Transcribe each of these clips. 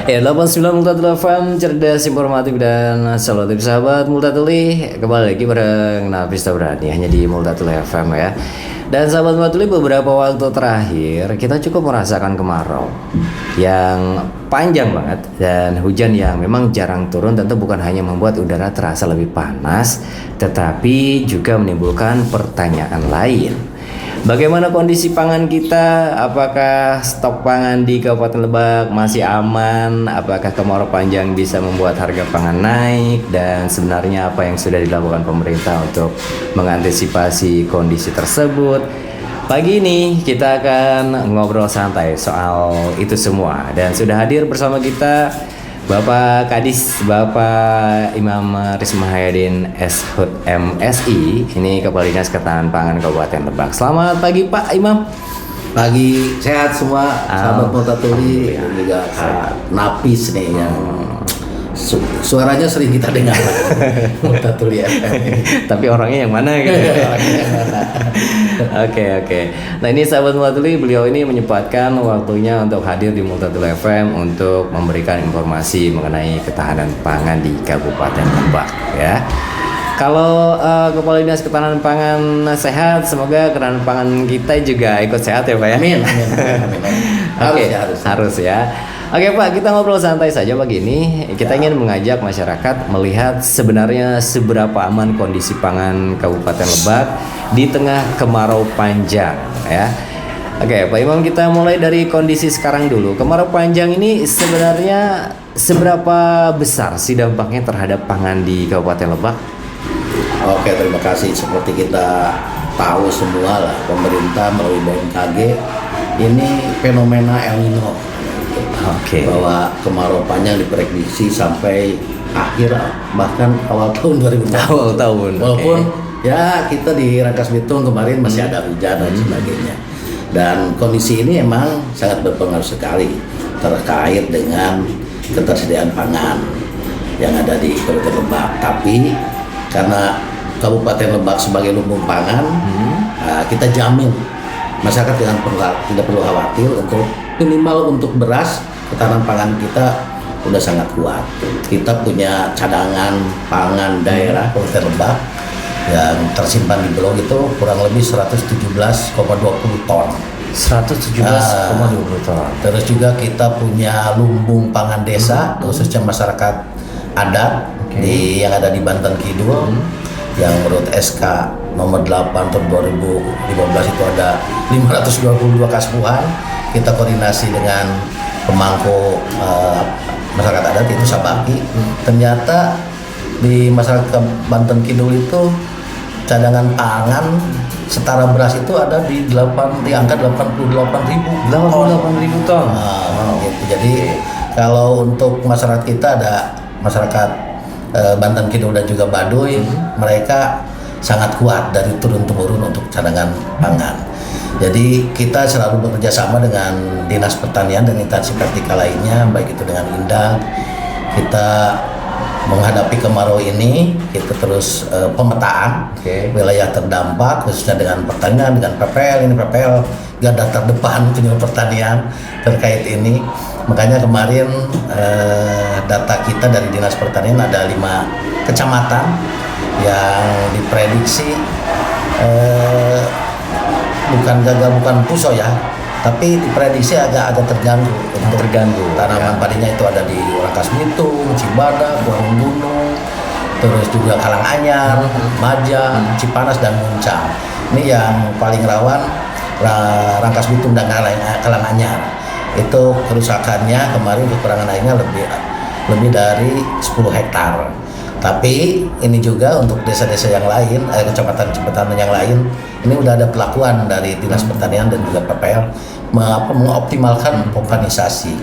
Ya, 89 Multatuli FM, cerdas, informatif, dan selalu sahabat Multatuli. Kembali lagi bareng Nafis Tabrani hanya di Multatuli FM ya. Dan sahabat Multatuli, beberapa waktu terakhir kita cukup merasakan kemarau yang panjang banget dan hujan yang memang jarang turun. Tentu bukan hanya membuat udara terasa lebih panas, tetapi juga menimbulkan pertanyaan lain. Bagaimana kondisi pangan kita? Apakah stok pangan di Kabupaten Lebak masih aman? Apakah kemarau panjang bisa membuat harga pangan naik? Dan sebenarnya apa yang sudah dilakukan pemerintah untuk mengantisipasi kondisi tersebut? Pagi ini kita akan ngobrol santai soal itu semua. Dan sudah hadir bersama kita Bapak Kadis, Bapak Imam Risma Hayadin SHUT MSI, ini Kepala Dinas Ketahanan Pangan Kabupaten Lebak. Selamat pagi Pak Imam. Pagi, sehat semua, sahabat Multatuli, juga Nafis nih yang suaranya sering kita dengar Multatuli FM. Tapi orangnya yang mana gitu? Orangnya yang mana? Oke. Nah ini sahabat Multatuli, beliau ini menyempatkan waktunya untuk hadir di Multatuli FM untuk memberikan informasi mengenai ketahanan pangan di Kabupaten Lebak ya. Kalau Kepala Dinas Ketahanan Pangan sehat, semoga ketahanan pangan kita juga ikut sehat ya Pak ya. Amin. Oke, harus ya. Oke Pak, kita ngobrol santai saja pagi ini. Kita ingin mengajak masyarakat melihat sebenarnya seberapa aman kondisi pangan Kabupaten Lebak di tengah kemarau panjang ya. Oke Pak Imam, kita mulai dari kondisi sekarang dulu. Kemarau panjang ini sebenarnya seberapa besar sih dampaknya terhadap pangan di Kabupaten Lebak? Oke, terima kasih. Seperti kita tahu semua lah, pemerintah melalui BMKG ini fenomena El Nino. Oke. Bahwa kemarau panjang diprediksi sampai akhir bahkan awal tahun 2020. Awal tahun. Walaupun ya kita di Rangkas Bitung kemarin masih ada hujan dan sebagainya. Dan kondisi ini emang sangat berpengaruh sekali terkait dengan ketersediaan pangan yang ada di Kabupaten Lebak. Tapi karena Kabupaten Lebak sebagai lumbung pangan, kita jamin masyarakat tidak perlu khawatir untuk minimal untuk beras. Ketahanan pangan kita udah sangat kuat. Kita punya cadangan pangan daerah Kabupaten Lebak yang tersimpan di Blok itu kurang lebih 117,20 ton. 117,20 ton. Terus juga kita punya lumbung pangan desa, khususnya masyarakat adat yang ada di Banten Kidul, yang menurut SK nomor 8 tahun 2015 itu ada 522 kaspuhan. Kita koordinasi dengan pemangku masyarakat adat itu Sabaki. Ternyata di masyarakat Banten Kidul itu cadangan pangan setara beras itu ada di angka 88.000 ton. Gitu. Jadi kalau untuk masyarakat kita ada masyarakat Banten Kidul dan juga Baduy, mereka sangat kuat dari turun-temurun untuk cadangan pangan. Jadi kita selalu bekerja sama dengan Dinas Pertanian dan instansi vertikal lainnya, baik itu dengan Indah. Kita menghadapi kemarau ini, kita terus pemetaan wilayah terdampak, khususnya dengan pertanian, dengan PPL. Ini PPL garda terdepan penyuluh pertanian terkait ini. Makanya kemarin data kita dari Dinas Pertanian ada 5 kecamatan yang diprediksi bukan puso ya, tapi diprediksi agak terganggu untuk tanaman padinya. Itu ada di Rangkas Bitung, Cibadak, Warung Gunung, terus juga Karanganyar, Maja, Cipanas dan Muncang. Ini yang paling rawan Rangkas Bitung dan Karanganyar. Itu kerusakannya kemarin kekurangan airnya lebih dari 10 hektar. Tapi ini juga untuk desa-desa yang lain, kecamatan-kecamatan yang lain, ini udah ada pelakuan dari Dinas Pertanian dan juga PPL mengoptimalkan pompanisasi.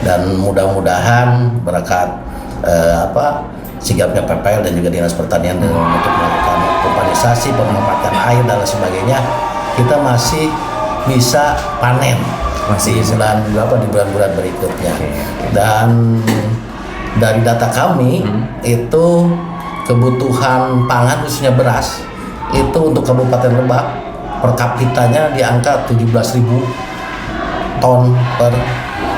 Dan mudah-mudahan berkat sigapnya PPL dan juga Dinas Pertanian untuk melakukan pompanisasi, pemanfaatan air dan sebagainya, kita masih bisa panen di bulan-bulan berikutnya. Dan dari data kami itu kebutuhan pangan khususnya beras itu untuk Kabupaten Lebak per kapitanya di angka 17.000 ton per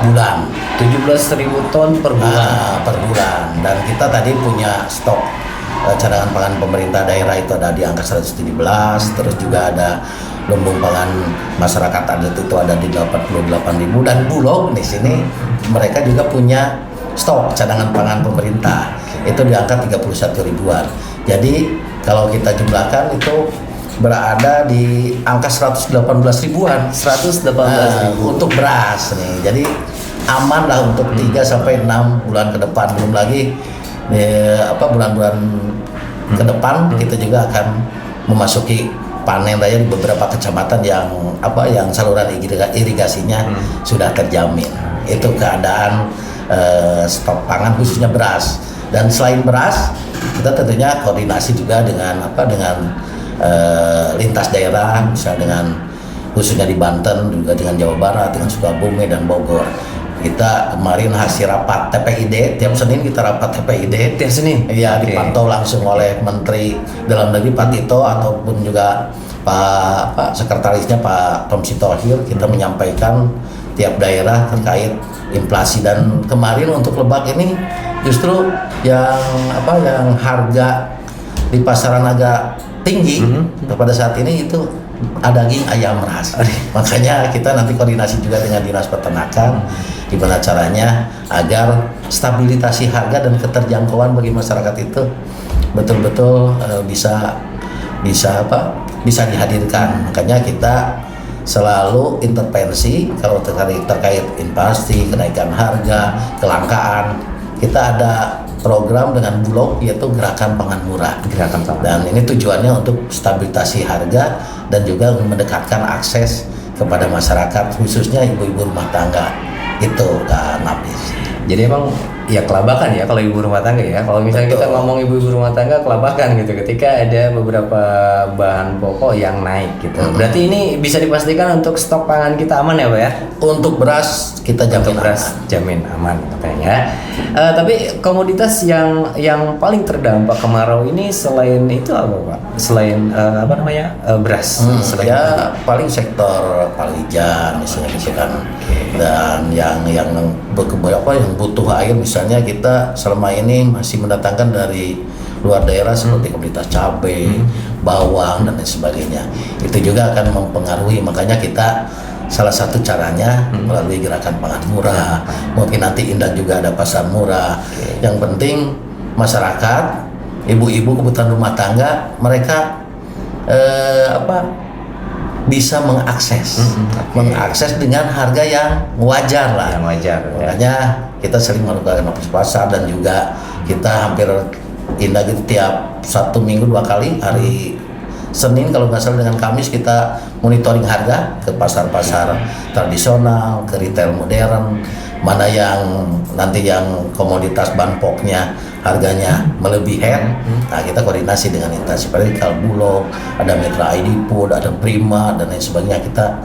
bulan. 17.000 ton per bulan. Per bulan. Dan kita tadi punya stok cadangan pangan pemerintah daerah itu ada di angka 117, terus juga ada lumbung pangan masyarakat adat itu ada di 88.000, dan Bulog di sini mereka juga punya stok cadangan pangan pemerintah itu di angka 31 ribuan. Jadi kalau kita jumlahkan itu berada di angka 118 ribuan 118.000 untuk beras nih. Jadi aman lah untuk 3 sampai 6 bulan ke depan. Belum lagi bulan-bulan ke depan kita juga akan memasuki panen raya di beberapa kecamatan yang saluran irigasinya sudah terjamin. Itu keadaan stok pangan khususnya beras. Dan selain beras, kita tentunya koordinasi juga dengan lintas daerah, misalnya dengan khususnya di Banten, juga dengan Jawa Barat, dengan Sukabumi dan Bogor. Kita kemarin hasil rapat TPID, tiap Senin kita rapat TPID. Tiap Senin? Iya, dipantau langsung oleh Menteri Dalam Negeri Pak Tito ataupun juga Pak Sekretarisnya Pak Tom Sitohir. Kita menyampaikan tiap daerah terkait inflasi, dan kemarin untuk Lebak ini justru yang harga di pasaran agak tinggi pada saat ini itu daging ayam ras. Makanya kita nanti koordinasi juga dengan Dinas Peternakan gimana caranya agar stabilisasi harga dan keterjangkauan bagi masyarakat itu betul-betul bisa dihadirkan. Makanya kita selalu intervensi kalau terkait inflasi, kenaikan harga, kelangkaan. Kita ada program dengan Bulog yaitu Gerakan Pangan Murah. Dan ini tujuannya untuk stabilisasi harga dan juga mendekatkan akses kepada masyarakat, khususnya ibu-ibu rumah tangga. Itu Kak Nafis. Jadi emang ya kelabakan ya kalau ibu rumah tangga ya. Kalau misalnya kita ngomong ibu-ibu rumah tangga, kelabakan gitu ketika ada beberapa bahan pokok yang naik gitu. Berarti ini bisa dipastikan untuk stok pangan kita aman ya Pak ya? Untuk beras kita jamin aman katanya. Tapi komoditas yang paling terdampak kemarau ini selain itu apa Pak? Selain beras. Ya paling sektor palawija misalnya gitu kan. Dan yang butuh air, misalnya kita selama ini masih mendatangkan dari luar daerah seperti komoditas cabai, bawang dan lain sebagainya. Itu juga akan mempengaruhi, makanya kita salah satu caranya melalui Gerakan Pangan Murah. Mungkin nanti Indah juga ada pasar murah. Yang penting masyarakat, ibu-ibu kebutuhan rumah tangga, mereka bisa mengakses dengan harga yang wajar lah. Makanya kita sering melakukan operasi pasar, dan juga kita hampir Indah gitu tiap 1 minggu 2 kali, hari Senin kalau nggak salah dengan Kamis kita monitoring harga ke pasar-pasar tradisional, ke retail modern, mana yang nanti yang komoditas bahan pokoknya harganya melebihi. Nah kita koordinasi dengan instansi perikal, Bulog, ada Mitra ID Food, ada Prima dan lain sebagainya. Kita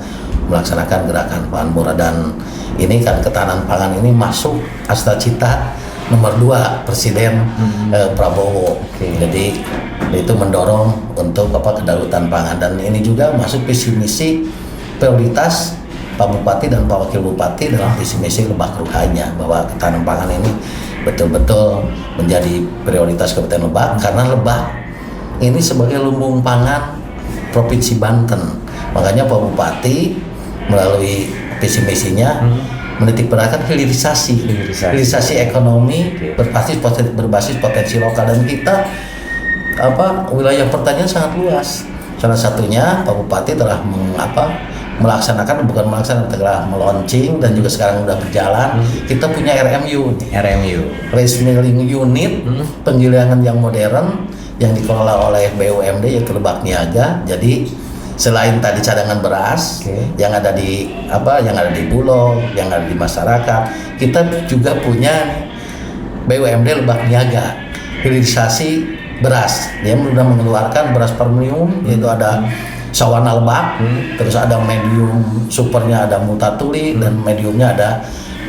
melaksanakan Gerakan Pangan Murah, dan ini kan ketahanan pangan ini masuk cita nomor 2 Presiden Prabowo. Jadi itu mendorong untuk kedaulatan pangan, dan ini juga masuk visi misi prioritas Pak Bupati dan Pak Wakil Bupati dalam visi misi Lebak Ruhanya, bahwa ketahanan pangan ini betul-betul menjadi prioritas Kabupaten Lebak, karena Lebak ini sebagai lumbung pangan Provinsi Banten. Makanya Pak Bupati melalui visi misinya menitik beratkan hilirisasi ekonomi berbasis potensi lokal, dan kita wilayah pertanian sangat luas. Salah satunya Pak Bupati telah telah meluncing dan juga sekarang sudah berjalan. Kita punya RMU, Rice Milling Unit, penggilingan yang modern yang dikelola oleh BUMD yaitu Lebak Niaga. Jadi selain tadi cadangan beras yang ada di Bulog, yang ada di masyarakat, kita juga punya BUMD Lebak Niaga, hilirisasi beras. Dia sudah mengeluarkan beras premium, yaitu ada Sawana Lebak, terus ada medium supernya ada Multatuli, dan mediumnya ada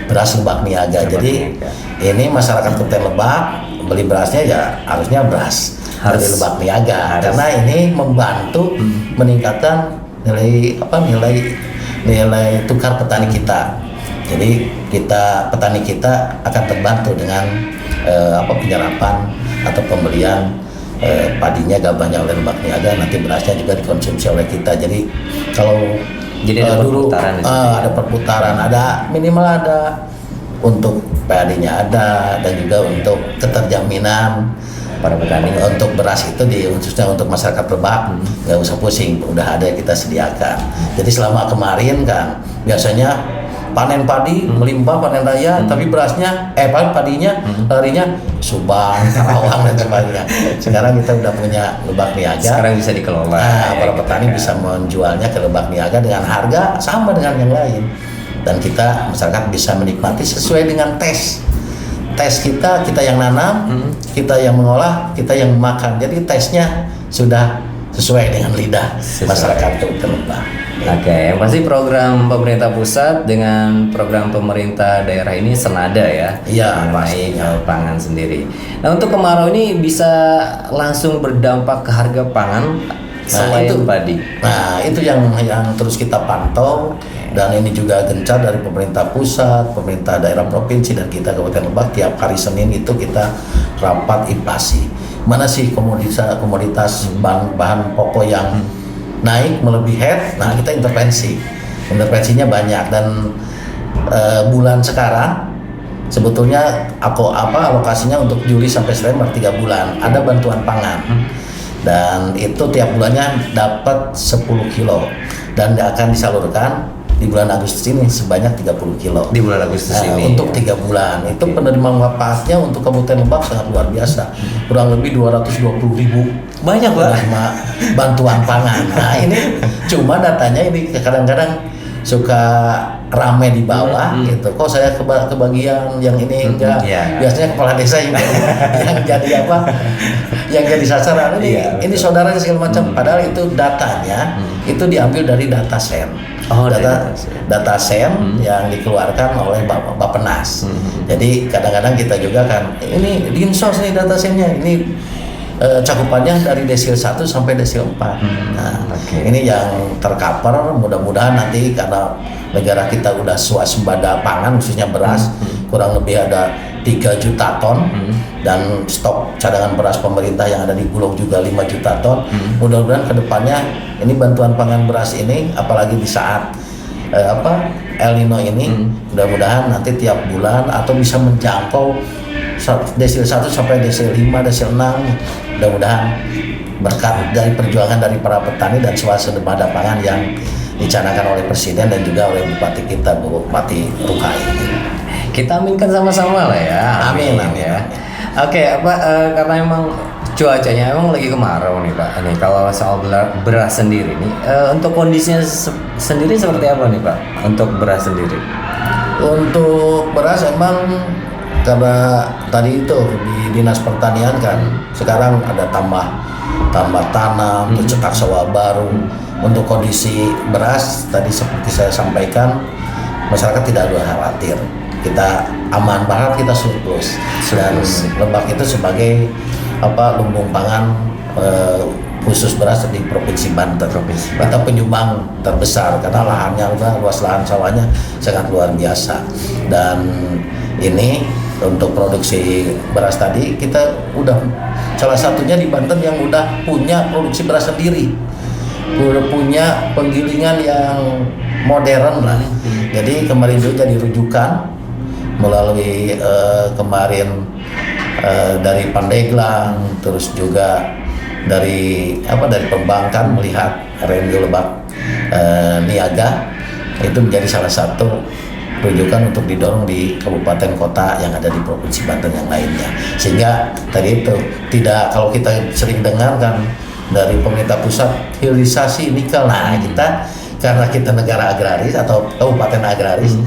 beras Lebak Niaga. Jadi ini masyarakat Kabupaten Lebak beli berasnya ya harusnya beras dari Lebak Niaga, karena ini membantu meningkatkan nilai tukar petani kita. Jadi petani kita akan terbantu dengan penyerapan atau pembelian padinya, gabahnya oleh Lebak Niaga, nanti berasnya juga dikonsumsi oleh kita. Jadi kalau ada dulu perputaran ada perputaran, ada minimal ada untuk padinya ada, dan juga untuk keterjaminan para petani untuk beras itu khususnya untuk masyarakat Lebak nggak usah pusing, udah ada yang kita sediakan. Jadi selama kemarin kan biasanya panen padi melimpah, panen raya, tapi berasnya padinya larinya Subang, Karawang dan sebagainya. Sekarang kita udah punya Lebak Niaga. Sekarang bisa dikelola. Para petani bisa menjualnya ke Lebak Niaga dengan harga sama dengan yang lain. Dan kita masyarakat bisa menikmati sesuai dengan tes kita yang nanam, kita yang mengolah, kita yang makan. Jadi tesnya sudah sesuai dengan lidah masyarakat Lebak. Oke, yang pasti program pemerintah pusat dengan program pemerintah daerah ini senada ya, mengenai pangan sendiri. Nah, untuk kemarau ini bisa langsung berdampak ke harga pangan selain padi. Nah, itu yang terus kita pantau, dan ini juga gencar dari pemerintah pusat, pemerintah daerah provinsi, dan kita Kabupaten Lebak. Tiap hari Senin itu kita rapat inflasi. Mana sih komoditas bahan pokok yang naik melebihi head, nah kita intervensinya banyak. Dan bulan sekarang sebetulnya alokasinya untuk Juli sampai September 3 bulan ada bantuan pangan, dan itu tiap bulannya dapat 10 kilo dan akan disalurkan di bulan Agustus ini sebanyak 30 kilo di bulan Agustus ini untuk 3 bulan. Itu penerimaan manfaatnya untuk Kabupaten Lebak sangat luar biasa, kurang lebih 220.000 banyak penerima bantuan pangan. Nah, ini cuma datanya ini kadang-kadang suka rame di bawah gitu. Kok saya kebagian yang ini enggak? Biasanya kepala desa yang jadi yang jadi sasaran ini saudaranya segala macam. Padahal itu datanya itu diambil dari data sen. Data sen yang dikeluarkan oleh Bappenas. Jadi kadang-kadang kita juga kan ini dinsos nih data sennya, ini cakupannya dari desil 1 sampai desil 4. Nah, ini yang tercover. Mudah-mudahan nanti karena negara kita udah swasembada pangan khususnya beras, kurang lebih ada 3 juta ton, dan stok cadangan beras pemerintah yang ada di Bulog juga 5 juta ton. Mudah-mudahan kedepannya ini bantuan pangan beras ini, apalagi di saat El Nino ini, mudah-mudahan nanti tiap bulan atau bisa menjangkau desil 1 sampai desil 5, desil 6. Mudah-mudahan berkat dari perjuangan dari para petani dan swasembada pangan yang dicanangkan oleh Presiden dan juga oleh Bupati kita, Bupati Rukai. Kita aminkan sama-sama lah ya. Amin ya. Oke, karena emang cuacanya emang lagi kemarau nih Pak. Ini kalau soal beras sendiri nih, untuk kondisinya sendiri seperti apa nih Pak? Untuk beras sendiri? Untuk beras emang karena tadi itu di Dinas Pertanian kan sekarang ada tambah tanam, cetak sawah baru. Untuk kondisi beras tadi seperti saya sampaikan, masyarakat tidak perlu khawatir. Kita aman banget, kita surplus. Dan Lebak itu sebagai lumbung pangan khusus beras di Provinsi Banten. Kita penyumbang terbesar karena lahannya luas, lahan sawahnya sangat luar biasa. Dan ini untuk produksi beras tadi kita udah salah satunya di Banten yang udah punya produksi beras sendiri, udah punya penggilingan yang modern lah. Jadi kemarin juga jadi rujukan melalui kemarin dari Pandeglang, terus juga dari Pembangkan melihat RMU Lebak Niaga, itu menjadi salah satu rujukan untuk didorong di kabupaten kota yang ada di Provinsi Banten yang lainnya. Sehingga tadi itu tidak, kalau kita sering dengar kan dari pemerintah pusat hilirisasi nikel. Nah, kita karena kita negara agraris atau kabupaten agraris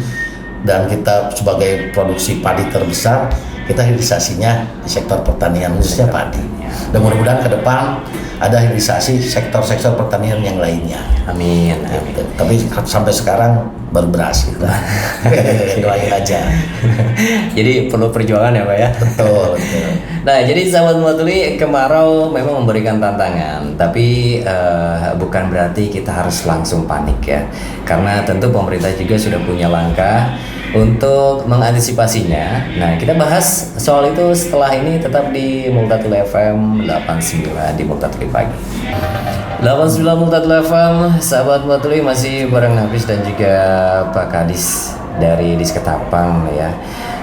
dan kita sebagai produksi padi terbesar, kita hilirisasinya di sektor pertanian khususnya padi. Dan mudah-mudahan ke depan ada hilirisasi sektor-sektor pertanian yang lainnya. Amin. Gitu. Tapi sampai sekarang baru beras gitu. Doain aja. Jadi perlu perjuangan ya Pak ya. Betul. Nah, jadi sahabat Mulatuli, kemarau memang memberikan tantangan, tapi bukan berarti kita harus langsung panik ya. Karena tentu pemerintah juga sudah punya langkah untuk mengantisipasinya. Nah, kita bahas soal itu setelah ini, tetap di Multatuli FM 89 di Multatuli Pagi. 89 Multatuli FM, sahabat Multatuli, masih bareng Nafis dan juga Pak Kadis dari Disketapang ya.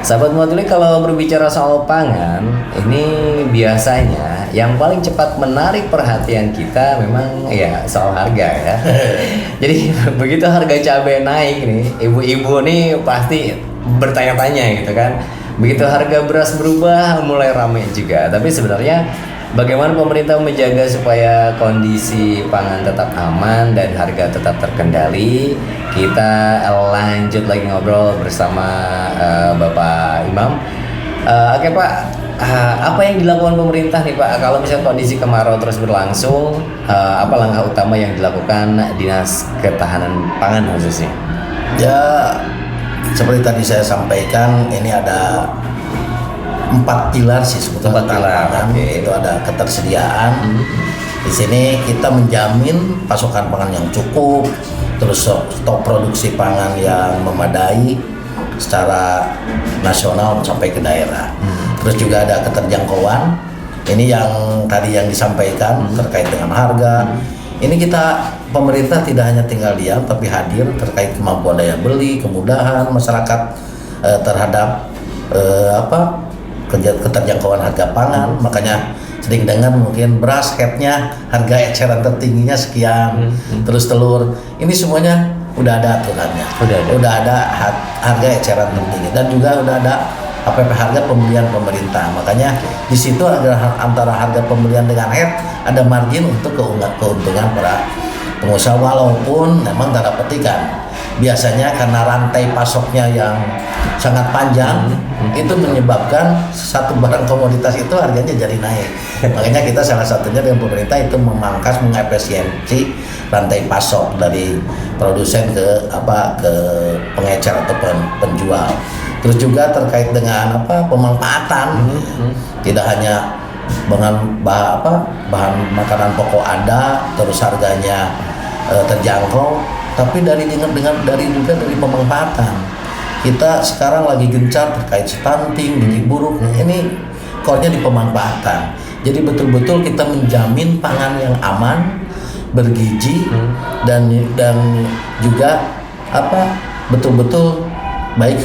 Sahabat Multatuli, kalau berbicara soal pangan, ini biasanya yang paling cepat menarik perhatian kita memang ya soal harga ya. Jadi begitu harga cabai naik nih, ibu-ibu nih pasti bertanya-tanya gitu kan. Begitu harga beras berubah, mulai ramai juga. Tapi sebenarnya bagaimana pemerintah menjaga supaya kondisi pangan tetap aman dan harga tetap terkendali? Kita lanjut lagi ngobrol bersama Bapak Imam. Oke Pak, apa yang dilakukan pemerintah nih Pak kalau misalnya kondisi kemarau terus berlangsung? Apa langkah utama yang dilakukan Dinas Ketahanan Pangan khususnya? Ya, seperti tadi saya sampaikan, ini ada 4 pilar sih sebetulnya pangan. Itu ada ketersediaan. Di sini kita menjamin pasokan pangan yang cukup, terus stok produksi pangan yang memadai secara nasional sampai ke daerah. Terus juga ada keterjangkauan. Ini yang tadi yang disampaikan terkait dengan harga. Ini kita pemerintah tidak hanya tinggal diam tapi hadir terkait kemampuan daya beli, kemudahan masyarakat terhadap keterjangkauan harga pangan. Makanya sering dengar mungkin beras headnya harga eceran tertingginya sekian, terus telur ini semuanya udah ada aturannya, udah ada harga eceran tertinggi, dan juga udah ada harga pembelian pemerintah. Makanya di situ antara harga pembelian dengan head ada margin untuk keuntungan para pengusaha, walaupun memang tanda petikan biasanya karena rantai pasoknya yang sangat panjang itu menyebabkan satu barang komoditas itu harganya jadi naik. Makanya kita salah satunya dengan pemerintah itu memangkas, mengefisiensi rantai pasok dari produsen ke pengecer atau penjual. Terus juga terkait dengan pemanfaatan, tidak hanya bahan makanan pokok ada, terus harganya terjangkau, tapi dari pemanfaatan. Kita sekarang lagi gencar terkait stunting, gizi buruk. Ini core-nya di pemanfaatan. Jadi betul-betul kita menjamin pangan yang aman, bergizi, dan juga betul-betul baik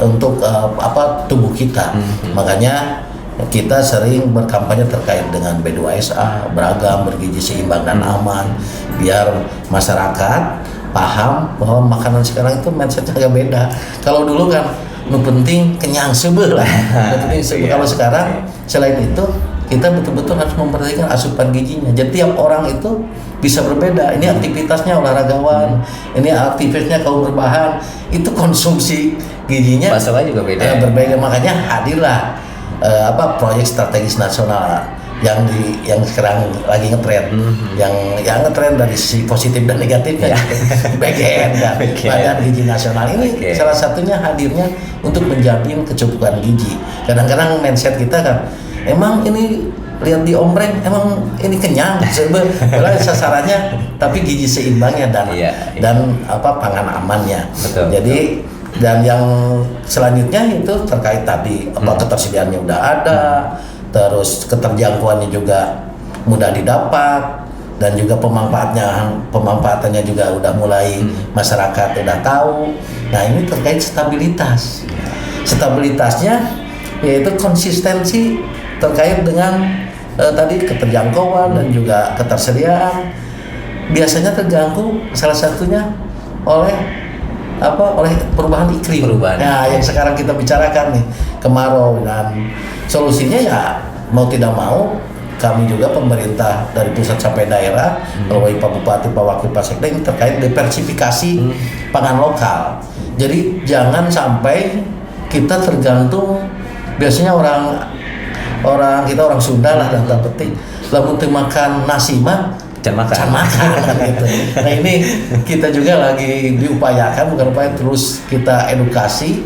untuk tubuh kita. Makanya kita sering berkampanye terkait dengan B2SA, beragam, bergizi, seimbang, dan aman, biar masyarakat paham bahwa makanan sekarang itu mindsetnya agak beda. Kalau dulu kan penting kenyang sebelah. Kalau sekarang selain itu kita betul-betul harus memperhatikan asupan gizinya. Jadi tiap orang itu bisa berbeda. Ini aktivitasnya olahragawan, ini aktivitasnya kaum berbahan, itu konsumsi gizinya pasokannya juga beda. Berbeda. Makanya hadirlah proyek strategis nasional yang sekarang lagi ngetren, yang ngetren dari sisi positif dan negatifnya, BGN dan Badan Gizi Nasional ini salah satunya hadirnya untuk menjamin kecukupan gizi. Kadang-kadang mindset kita kan, emang ini lihat di ombreng, emang ini kenyang, sebenarnya sasarannya, tapi gizi seimbangnya dan pangan amannya. Betul, jadi dan yang selanjutnya itu terkait tadi ketersediaannya udah ada. Terus keterjangkauannya juga mudah didapat, dan juga pemanfaatannya juga udah mulai masyarakat udah tahu. Nah ini terkait stabilitasnya yaitu konsistensi terkait dengan tadi keterjangkauan dan juga ketersediaan. Biasanya terganggu salah satunya oleh perubahan iklim. Nah, yang sekarang kita bicarakan nih, kemarau, dan solusinya ya mau tidak mau kami juga pemerintah dari pusat sampai daerah, melalui Pak Bupati, Pak Wakil, Pak Sekda, ini terkait diversifikasi pangan lokal. Jadi jangan sampai kita tergantung, biasanya orang Sunda lah dan petik, lalu makan nasi mah can makan gitu. Nah ini kita juga lagi diupayakan, bukan upaya, terus kita edukasi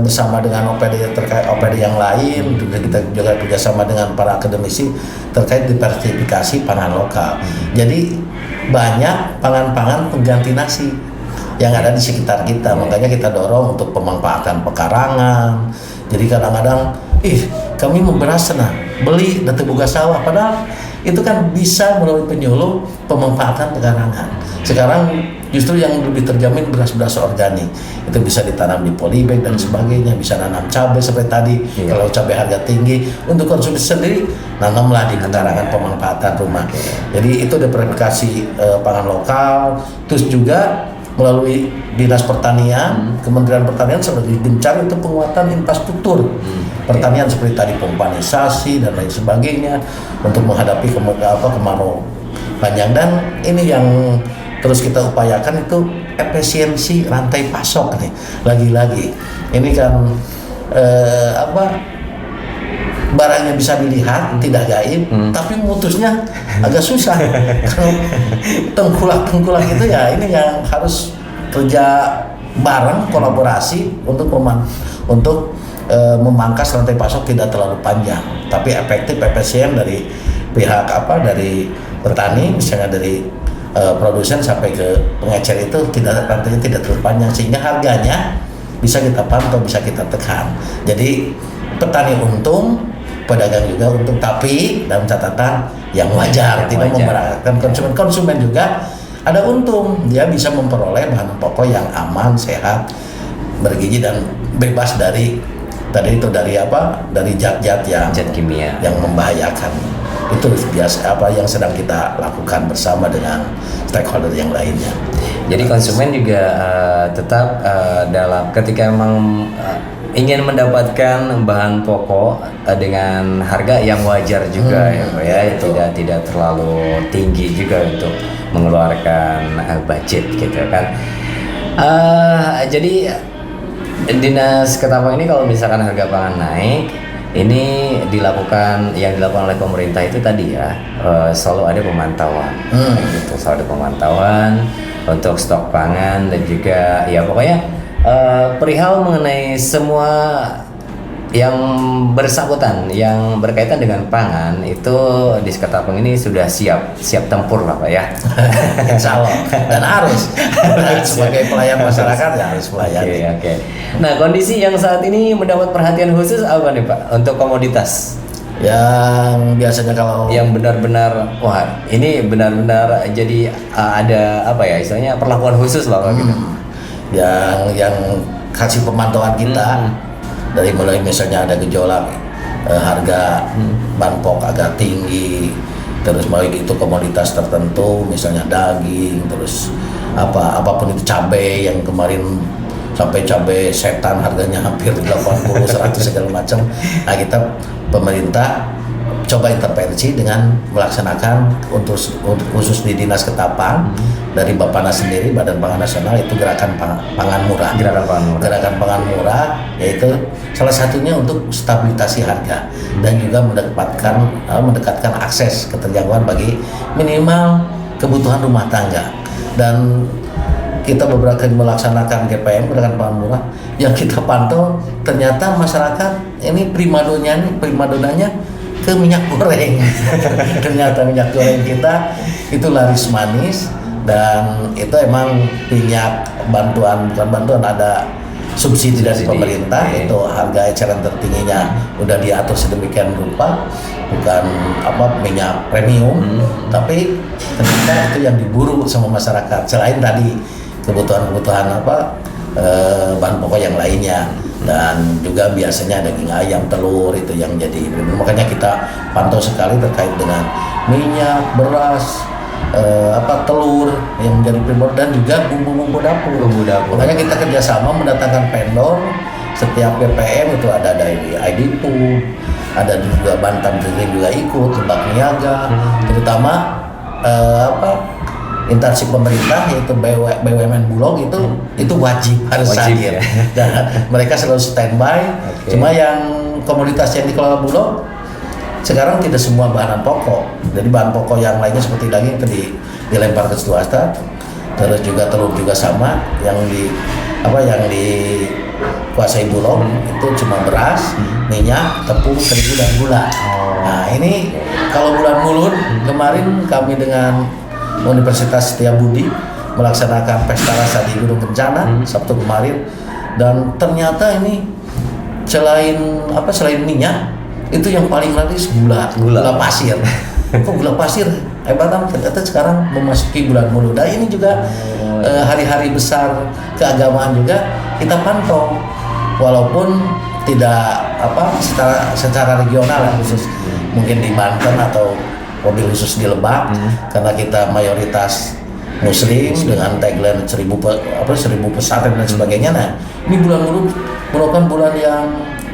bersama dengan OPD terkait OPD yang lain, juga kita juga kerjasama dengan para akademisi terkait diversifikasi pangan lokal. Jadi banyak pangan-pangan pengganti nasi. yang ada di sekitar kita. Makanya kita dorong untuk pemanfaatan pekarangan. Jadi kadang-kadang, kami mau beras beli dan buka sawah, padahal itu kan bisa melalui penyuluh pemanfaatan pekarangan. Sekarang justru yang lebih terjamin beras-beras organik, itu bisa ditanam di polybag dan sebagainya, bisa nanam cabai seperti tadi. Kalau cabai harga tinggi untuk konsumsi sendiri, nanamlah di pekarangan pemanfaatan rumah. Jadi itu verifikasi pangan lokal, terus juga melalui Dinas Pertanian, Kementerian Pertanian sudah gencar itu penguatan infrastruktur pertanian seperti tadi pompanisasi dan lain sebagainya untuk menghadapi kemarau panjang. Dan ini yang terus kita upayakan itu efisiensi rantai pasok nih. Lagi-lagi ini kan barangnya bisa dilihat, tidak gaib, tapi mutusnya agak susah. Kalau tengkulak itu ya ini yang harus kerja bareng, kolaborasi untuk memangkas rantai pasok tidak terlalu panjang, tapi efektif, efisien dari pihak dari petani, misalnya dari produsen sampai ke pengecer itu rantainya tidak terlalu panjang, sehingga harganya bisa kita pantau, bisa kita tekan. Jadi petani untung, pedagang juga untung, tapi dalam catatan yang wajar, tidak memberatkan konsumen. Konsumen juga ada untung, dia bisa memperoleh bahan pokok yang aman, sehat, bergizi dan bebas dari dari zat-zat zat kimia yang membahayakan. Itu biasa yang sedang kita lakukan bersama dengan stakeholder yang lainnya. Jadi konsumen juga tetap dalam ketika memang ingin mendapatkan bahan pokok dengan harga yang wajar juga tidak terlalu tinggi juga untuk mengeluarkan budget gitu kan. Jadi Dinas Ketapang ini kalau misalkan harga pangan naik, ini dilakukan oleh pemerintah itu tadi selalu ada pemantauan, gitu, selalu ada pemantauan untuk stok pangan dan juga pokoknya perihal mengenai semua yang bersangkutan yang berkaitan dengan pangan itu di Seketapang ini sudah siap tempur lah Pak ya. Insya Allah, dan harus sebagai pelayan masyarakat ya harus melayani. Oke. Nah, kondisi yang saat ini mendapat perhatian khusus apa nih Pak untuk komoditas? Yang biasanya kalau yang benar-benar ini benar-benar jadi ada istilahnya perlakuan khusus lah gitu. Yang kasih pemantauan kita dari mulai misalnya ada gejolak harga bahan pokok agak tinggi, terus mulai itu komoditas tertentu misalnya daging, terus apapun itu cabai yang kemarin sampai cabai setan harganya hampir 80, 100 segala macam. Nah, kita pemerintah coba intervensi dengan melaksanakan untuk khusus di Dinas Ketapang dari Bappenas sendiri, Badan Pangan Nasional, itu gerakan pangan murah. Gerakan pangan murah yaitu salah satunya untuk stabilisasi harga dan juga mendekatkan akses keterjangkauan bagi minimal kebutuhan rumah tangga. Dan kita beberapa kali melaksanakan GPM, gerakan pangan murah, yang kita pantau ternyata masyarakat ini primadonanya ke minyak goreng. Ternyata minyak goreng kita itu laris manis, dan itu emang minyak bukan bantuan, ada subsidi dari pemerintah. Itu harga eceran tertingginya udah diatur sedemikian rupa, bukan minyak premium, tapi ternyata itu yang diburu sama masyarakat, selain tadi kebutuhan bahan pokok yang lainnya. Dan juga biasanya daging ayam, telur itu yang jadi. Makanya kita pantau sekali terkait dengan minyak, beras, telur yang menjadi primor, dan juga bumbu-bumbu dapur. Makanya kita kerjasama mendatangkan vendor. Setiap BPM itu ada dari ID Food, ada juga Bantam Drilling juga ikut, Lebak Niaga, terutama instansi pemerintah yaitu BUMN Bulog itu wajib harus hadir, dan mereka selalu standby. Cuma yang komoditas yang dikelola Bulog sekarang tidak semua bahan pokok, jadi bahan pokok yang lainnya seperti daging itu dilempar ke swasta. Terus juga telur juga sama, yang dikuasai Bulog itu cuma beras, minyak, tepung, terigu dan gula. Nah, ini kalau bulan Mulud kemarin kami dengan Universitas Setiabudi melaksanakan pesta rasa di Gunung Kencana Sabtu kemarin, dan ternyata ini selain minyak itu yang paling laris gula pasir. Kok gula pasir hebat kan? Ternyata sekarang memasuki bulan Mulut. Dan ini juga hari-hari besar keagamaan juga kita pantau, walaupun tidak secara regional khusus mungkin di Banten atau mobil khusus di Lebak, karena kita mayoritas Muslim dengan tagline 1000 pesantren dan sebagainya. Nah, ini bulan Mulut merupakan bulan yang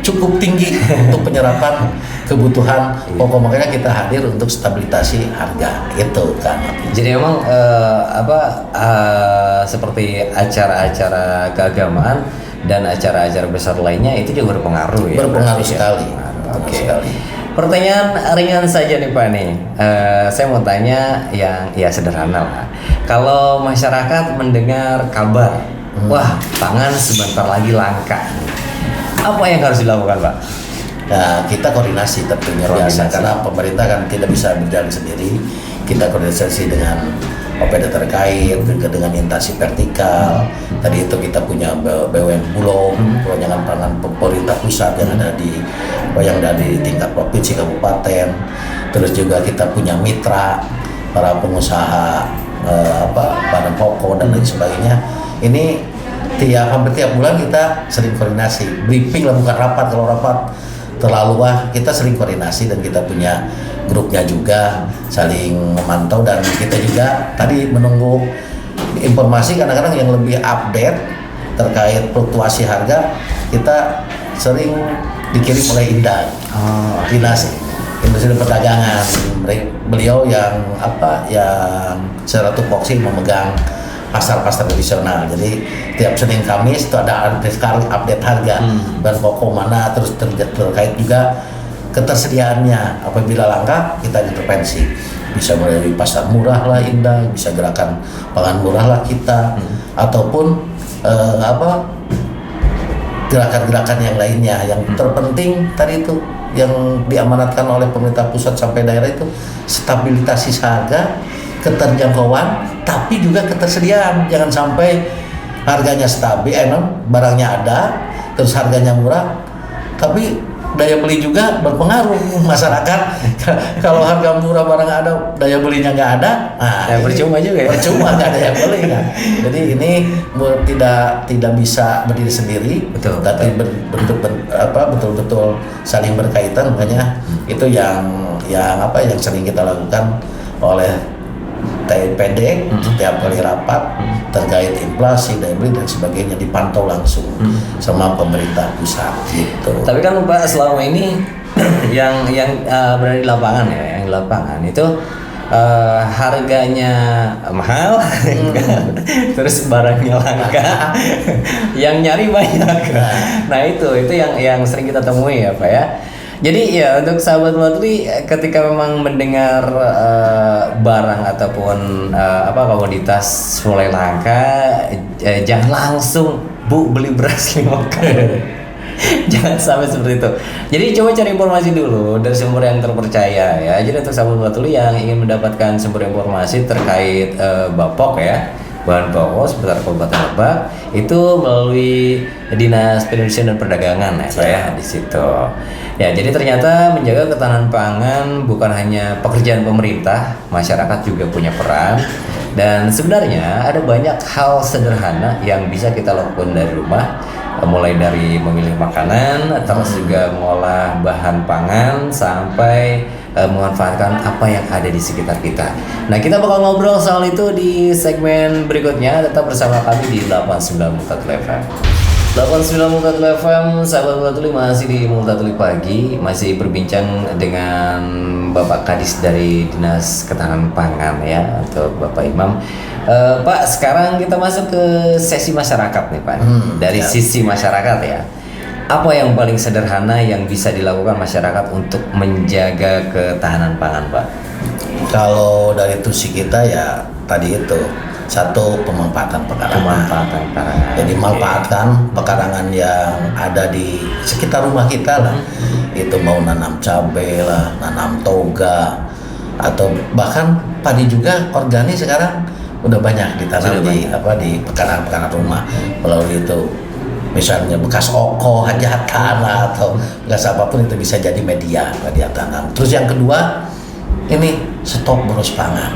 cukup tinggi untuk penyerapan kebutuhan pokok, makanya kita hadir untuk stabilisasi harga itu kan. Jadi emang seperti acara-acara keagamaan dan acara-acara besar lainnya itu juga berpengaruh ya. Berpengaruh sekali. Oke. Pertanyaan ringan saja nih Pak nih. Saya mau tanya yang ya sederhana lah. Kalau masyarakat mendengar kabar, wah pangan sebentar lagi langka, apa yang harus dilakukan Pak? Nah, kita koordinasi tentunya biasa, karena pemerintah kan tidak bisa berjalan sendiri. Kita koordinasi dengan OPD terkait, juga dengan instansi vertikal. Tadi itu kita punya BUMN Bulog, Penanganan Pangan pemerintah pusat yang ada di tingkat provinsi kabupaten. Terus juga kita punya mitra para pengusaha bahan pokok dan lain sebagainya. Ini hampir tiap bulan kita sering koordinasi, briefing lah, bukan rapat. Kalau rapat terlalu kita sering koordinasi, dan kita punya grupnya juga saling memantau, dan kita juga tadi menunggu informasi kadang-kadang yang lebih update terkait fluktuasi harga. Kita sering dikirim oleh Dinas Industri Perdagangan, beliau yang secara tupoksi memegang pasar-pasar tradisional. Jadi tiap Senin Kamis itu ada update harga dan pokok mana, terus terkait juga ketersediaannya. Apabila langka kita intervensi, bisa mulai dari pasar murah lah Indah, bisa gerakan pangan murah lah kita, ataupun gerakan-gerakan yang lainnya. Yang terpenting tadi itu yang diamanatkan oleh pemerintah pusat sampai daerah itu stabilitas harga, keterjangkauan, tapi juga ketersediaan. Jangan sampai harganya stabil, barangnya ada, terus harganya murah, tapi daya beli juga berpengaruh. Masyarakat kalau harga murah barang ada, daya belinya nggak ada, percuma juga ya. Percuma nggak ada yang beli kan. Jadi ini tidak bisa berdiri sendiri, tapi betul-betul saling berkaitan. Makanya itu yang sering kita lakukan oleh TPD setiap kali rapat terkait inflasi, daya beli dan sebagainya dipantau langsung sama pemerintah pusat gitu. Tapi kan Pak selama ini yang berada di lapangan ya, yang di lapangan itu harganya mahal, terus barangnya langka, yang nyari banyak. Nah itu yang sering kita temui ya Pak ya. Jadi ya untuk sahabat Mulatuli, ketika memang mendengar barang ataupun komoditas mulai langka, jangan langsung Bu beli beras 5 kali. Jangan sampai seperti itu. Jadi coba cari informasi dulu dari sumber yang terpercaya ya. Jadi untuk sahabat Mulatuli yang ingin mendapatkan sumber informasi terkait bapok ya, bahan pokok seputar Kabupaten Lebak, itu melalui Dinas Perindustrian dan Perdagangan ya Pak ya di situ. Ya, jadi ternyata menjaga ketahanan pangan bukan hanya pekerjaan pemerintah, masyarakat juga punya peran. Dan sebenarnya ada banyak hal sederhana yang bisa kita lakukan dari rumah, mulai dari memilih makanan, terus juga mengolah bahan pangan, sampai memanfaatkan apa yang ada di sekitar kita. Nah, kita bakal ngobrol soal itu di segmen berikutnya. Tetap bersama kami di 89 Multatuli FM. 89 Multatuli FM, sahabat Multatuli masih di Multatuli Pagi, masih berbincang dengan Bapak Kadis dari Dinas Ketahanan Pangan ya, atau Bapak Imam. Pak, sekarang kita masuk ke sesi masyarakat nih Pak. Dari sisi masyarakat ya, apa yang paling sederhana yang bisa dilakukan masyarakat untuk menjaga ketahanan pangan Pak? Kalau dari tusi kita ya tadi itu, satu, pemanfaatan pekarangan. Jadi manfaatkan pekarangan yang ada di sekitar rumah kita lah. Itu mau nanam cabai lah, nanam toga, atau bahkan padi juga organik sekarang udah banyak ditanam di pekarangan rumah melalui itu. Misalnya bekas oko, hajatan atau bekas apapun itu bisa jadi media tanam. Terus yang kedua ini stok boros pangan.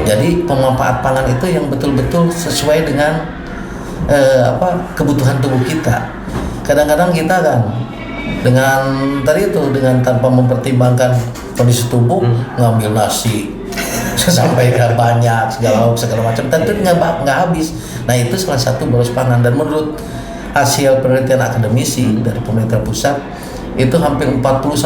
Jadi pemanfaat pangan itu yang betul-betul sesuai dengan kebutuhan tubuh kita. Kadang-kadang kita kan dengan tadi itu dengan tanpa mempertimbangkan kondisi tubuh ngambil nasi sampai banyak segala macam, tentu nggak habis. Nah itu salah satu boros pangan, dan menurut hasil penelitian akademisi dari pemerintah pusat itu hampir 40-60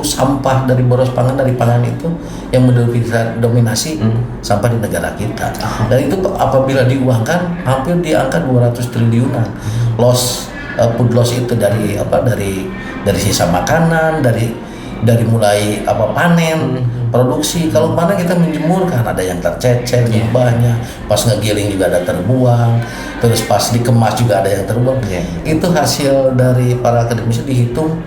sampah dari boros pangan dari pangan itu yang mendominasi sampah di negara kita. Dan itu apabila diuangkan hampir di angka 200 triliunan food loss itu dari sisa makanan, dari mulai panen, produksi. Kalau mana kita menjemurkan ada yang tercecer limbahnya, pas ngegiling juga ada terbuang, terus pas dikemas juga ada yang terbuang. Itu hasil dari para akademisi dihitung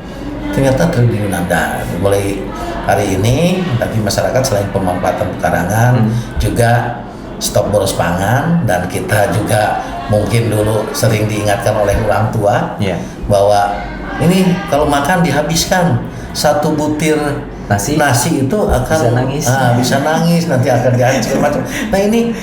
ternyata triliunan. Dan mulai hari ini bagi masyarakat selain pemanfaatan pekarangan juga stok boros pangan, dan kita juga mungkin dulu sering diingatkan oleh orang tua bahwa ini kalau makan dihabiskan satu butir nasi itu akan bisa nangis nanti akan dihancur macam. Nah ini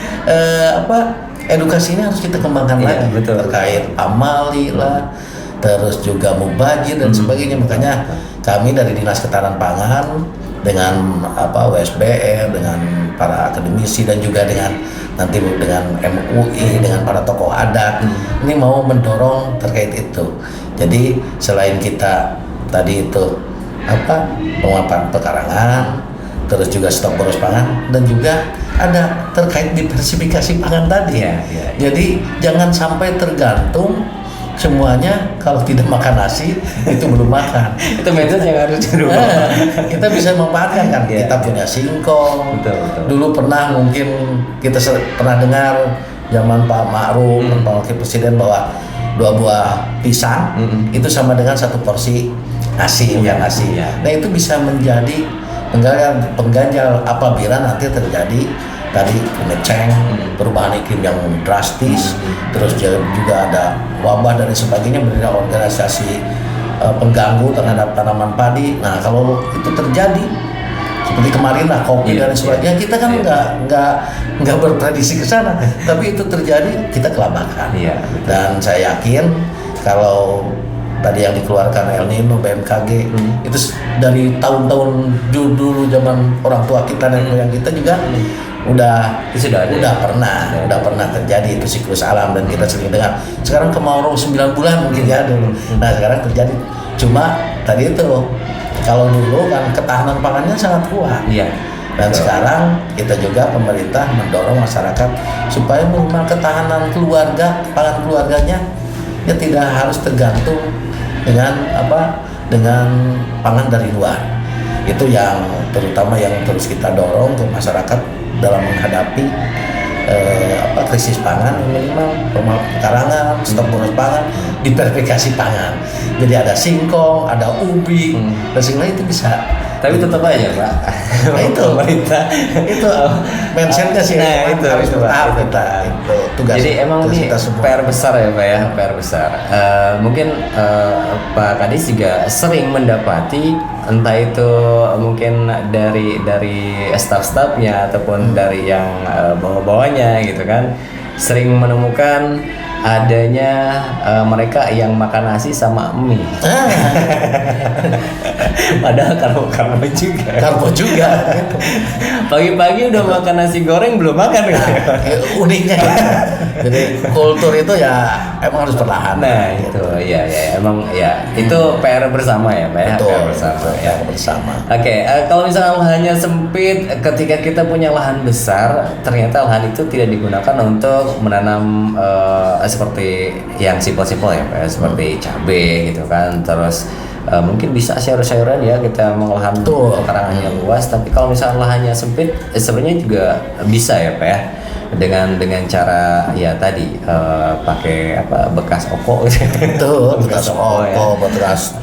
edukasi ini harus kita kembangkan lagi terkait amali lah, terus juga mubazir dan sebagainya. Makanya kami dari Dinas Ketahanan Pangan dengan WSBR, dengan para akademisi dan juga dengan MUI, dengan para tokoh adat ini mau mendorong terkait itu. Jadi selain kita tadi itu penguapan pekarangan, terus juga stok boros pangan, dan juga ada terkait diversifikasi pangan tadi. Jadi jangan sampai tergantung semuanya, kalau tidak makan nasi itu belum makan. Itu mindset yang harus dirubah. Kita bisa memanfaatkan kan. Kita punya singkong. Betul. Dulu mungkin kita pernah dengar zaman Pak Ma'ruf, Pak Wakil Presiden, bahwa 2 buah pisang itu sama dengan 1 porsi nasi. Nah itu bisa menjadi pengganjal apabila nanti terjadi tadi climate change, perubahan iklim yang drastis, terus juga ada wabah dan sebagainya, berdiri organisasi pengganggu terhadap tanaman padi. Nah kalau itu terjadi seperti kemarin lah kopi dan sebagainya, kita kan nggak bertradisi ke sana, tapi itu terjadi kita kelabakan. Dan saya yakin kalau tadi yang dikeluarkan El Nino, BMKG itu dari tahun-tahun dulu zaman orang tua kita dan moyang kita juga udah pernah terjadi itu siklus alam, dan kita sering dengar. Sekarang kemarau 9 bulan mungkin ya dulu. Nah sekarang terjadi. Cuma tadi itu kalau dulu kan ketahanan pangannya sangat kuat. Dan sekarang kita juga pemerintah mendorong masyarakat supaya minimal ketahanan pangan keluarganya ya tidak harus tergantung dengan pangan dari luar. Itu yang terutama yang terus kita dorong ke masyarakat dalam menghadapi krisis pangan, minimal pekarangan, stok boros pangan, diversifikasi pangan. Jadi ada singkong, ada ubi, dan sehingga itu bisa. Tapi tetap aja Pak. Nah itu pemerintah itu mindsetnya sih. Nah itu tugas. Jadi emang ini PR besar ya Pak ya, PR besar. Mungkin Pak Kadis juga sering mendapati entah itu mungkin dari staff-staffnya ataupun dari yang bawah-bawahnya gitu kan, sering menemukan adanya mereka yang makan nasi sama mie. Padahal karbo juga. Pagi-pagi udah makan nasi goreng belum makan. Uniknya. Jadi kultur itu ya emang harus perlahan. Nah itu ya emang ya itu PR bersama ya Pak ya. Betul, PR bersama. Oke, kalau misalnya lahannya sempit, ketika kita punya lahan besar, ternyata lahan itu tidak digunakan untuk menanam seperti yang simpel-simpel ya Pak, seperti cabai gitu kan, terus mungkin bisa sayur-sayuran ya, kita mau lahan pekarangannya luas, tapi kalau misalnya lahannya sempit sebenarnya juga bisa ya Pak ya. dengan cara ya tadi pakai apa bekas oko Itu bekas oko, bekas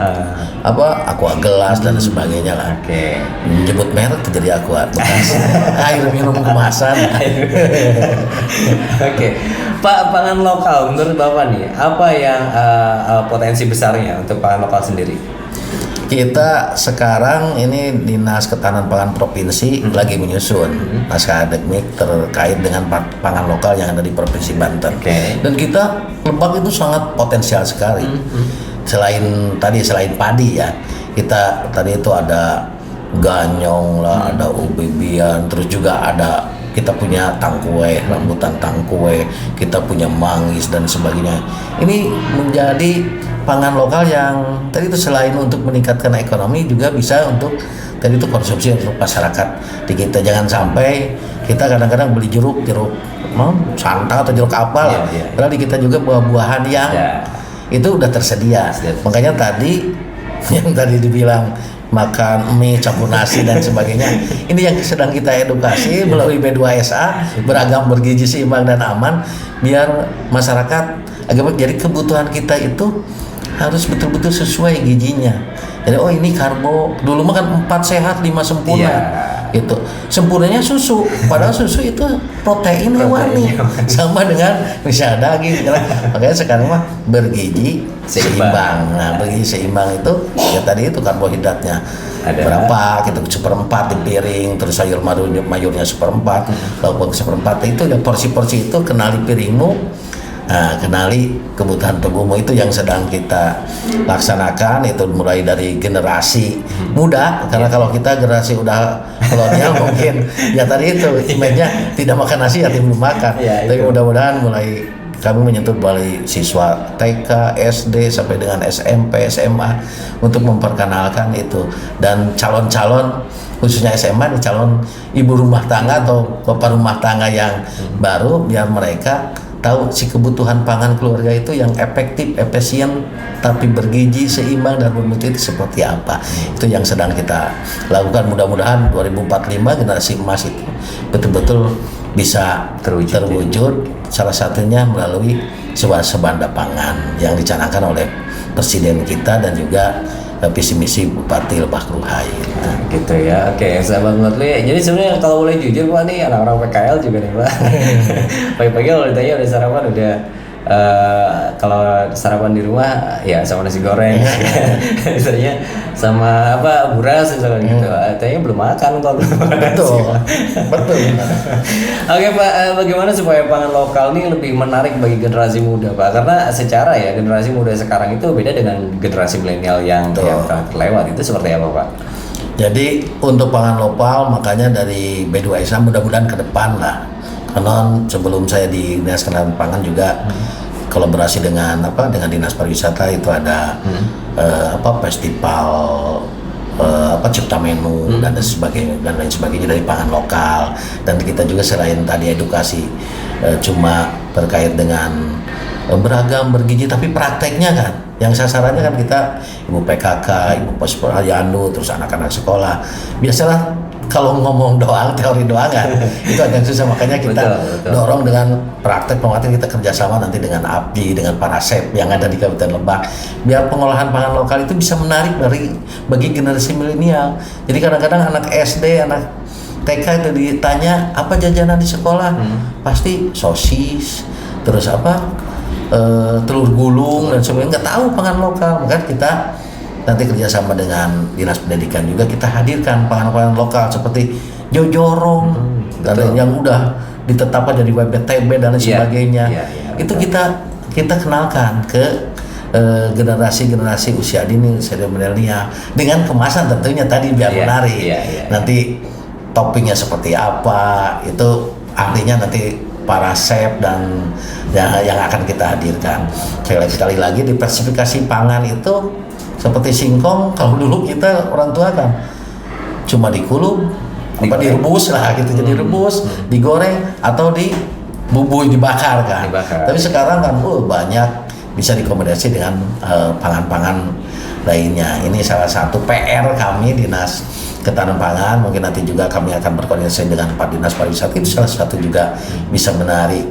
aqua gelas dan sebagainya lah. Oke. Menyebut merek tuh jadi aqua bekas air minum kemasan. Oke, Pak, pangan lokal menurut Bapak nih, apa yang potensi besarnya untuk pangan lokal sendiri? Kita sekarang ini Dinas Ketahanan Pangan Provinsi lagi menyusun naskah akademik terkait dengan pangan lokal yang ada di Provinsi Banten. Dan kita Lebak itu sangat potensial sekali. Selain padi ya, kita tadi itu ada ganyong lah, ada ubi-ubian, terus juga ada kita punya tangkue, rambutan tangkue, kita punya manggis dan sebagainya. Ini menjadi pangan lokal yang tadi itu selain untuk meningkatkan ekonomi juga bisa untuk tadi itu konsumsi untuk masyarakat di kita. Jangan sampai kita kadang-kadang beli jeruk santa atau jeruk apa lah. Karena di kita juga buah-buahan yang itu udah tersedia. Makanya tadi yang tadi dibilang makan mie campur nasi dan sebagainya, ini yang sedang kita edukasi melalui B2SA beragam, bergizi, seimbang dan aman, biar masyarakat agak jadi kebutuhan kita itu harus betul-betul sesuai gizinya. Jadi ini karbo, dulu mah kan 4 sehat 5 sempurna. Gitu. Sempurnanya susu, padahal susu itu protein hewani. Sama dengan misalnya daging. Makanya sekarang mah bergizi seimbang. Nah, bergizi seimbang itu ya tadi itu karbohidratnya ada berapa, gitu 1/4 di piring, terus sayur mayurnya 1/4, lauk 1/4, itu ya porsi-porsi itu kenali piringmu. Nah, kenali kebutuhan tubuhmu, itu yang sedang kita laksanakan. Itu mulai dari generasi muda, karena kalau kita generasi udah kolonial mungkin ya tadi itu image-nya tidak makan nasi ya belum makan. Tapi mudah-mudahan mulai kami menyentuh mulai siswa TK, SD sampai dengan SMP, SMA untuk memperkenalkan itu, dan calon-calon khususnya SMA nih, calon ibu rumah tangga atau bapak rumah tangga yang baru, biar mereka tahu si kebutuhan pangan keluarga itu yang efektif, efisien, tapi bergizi, seimbang dan bermutu itu seperti apa. Itu yang sedang kita lakukan. Mudah-mudahan 2045 generasi emas itu betul-betul bisa terwujud. Salah satunya melalui swasembada pangan yang dicanangkan oleh Presiden kita dan juga visi misi Bupati Lebak Ruhai. Nah, gitu ya. Oke, sahabat Mutli. Jadi sebenarnya kalau boleh jujur Pak nih, anak-anak PKL juga nih Pak. Pagi-pagi kalau ditanya udah sarapan, udah kalau sarapan di rumah ya sama nasi goreng, misalnya sama buras misalnya gitu. Tanya belum makan kalau belum makan. Betul. Oke Pak, bagaimana supaya pangan lokal ini lebih menarik bagi generasi muda Pak? Karena secara ya generasi muda sekarang itu beda dengan generasi milenial yang terlewat. Itu seperti apa Pak? Jadi untuk pangan lokal, makanya dari B2SA mudah-mudahan ke depan lah. Karena sebelum saya di Dinas Ketahanan Pangan juga kolaborasi dengan Dinas Pariwisata, itu ada festival cipta menu dan lain sebagainya dari pangan lokal. Dan kita juga selain tadi edukasi cuma terkait dengan beragam bergizi, tapi prakteknya kan yang sasarannya kan kita ibu PKK, ibu posyandu, terus anak-anak sekolah. Biasalah kalau ngomong doang, teori doang kan itu agak susah. Makanya kita dorong dengan praktek penguatan, kita kerjasama nanti dengan API, dengan para chef yang ada di Kabupaten Lebak, biar pengolahan pangan lokal itu bisa menarik bagi generasi milenial. Jadi kadang-kadang anak SD, anak TK itu ditanya apa jajanan di sekolah, pasti sosis, terus telur gulung dan sebagainya, nggak tahu pangan lokal. Maka kita nanti kerjasama dengan Dinas Pendidikan juga kita hadirkan pangan-pangan lokal seperti jojorong dan yang udah ditetapkan jadi WPTB dan lain sebagainya. Itu kita kenalkan ke generasi usia dini, usia milenial, dengan kemasan tentunya tadi biar menarik. Nanti toppingnya seperti apa, itu ahlinya nanti para chef dan yang akan kita hadirkan. Sekali lagi diversifikasi pangan itu seperti singkong, kalau dulu kita orang tua kan cuma dikulub, direbus lah gitu, jadi rebus, digoreng atau dibubui, dibakar kan. Tapi sekarang kan banyak bisa dikomodasi dengan pangan-pangan lainnya. Ini salah satu PR kami Dinas Ketahanan Pangan. Mungkin nanti juga kami akan berkoordinasi dengan Pak Dinas Pariwisata. Itu salah satu juga bisa menarik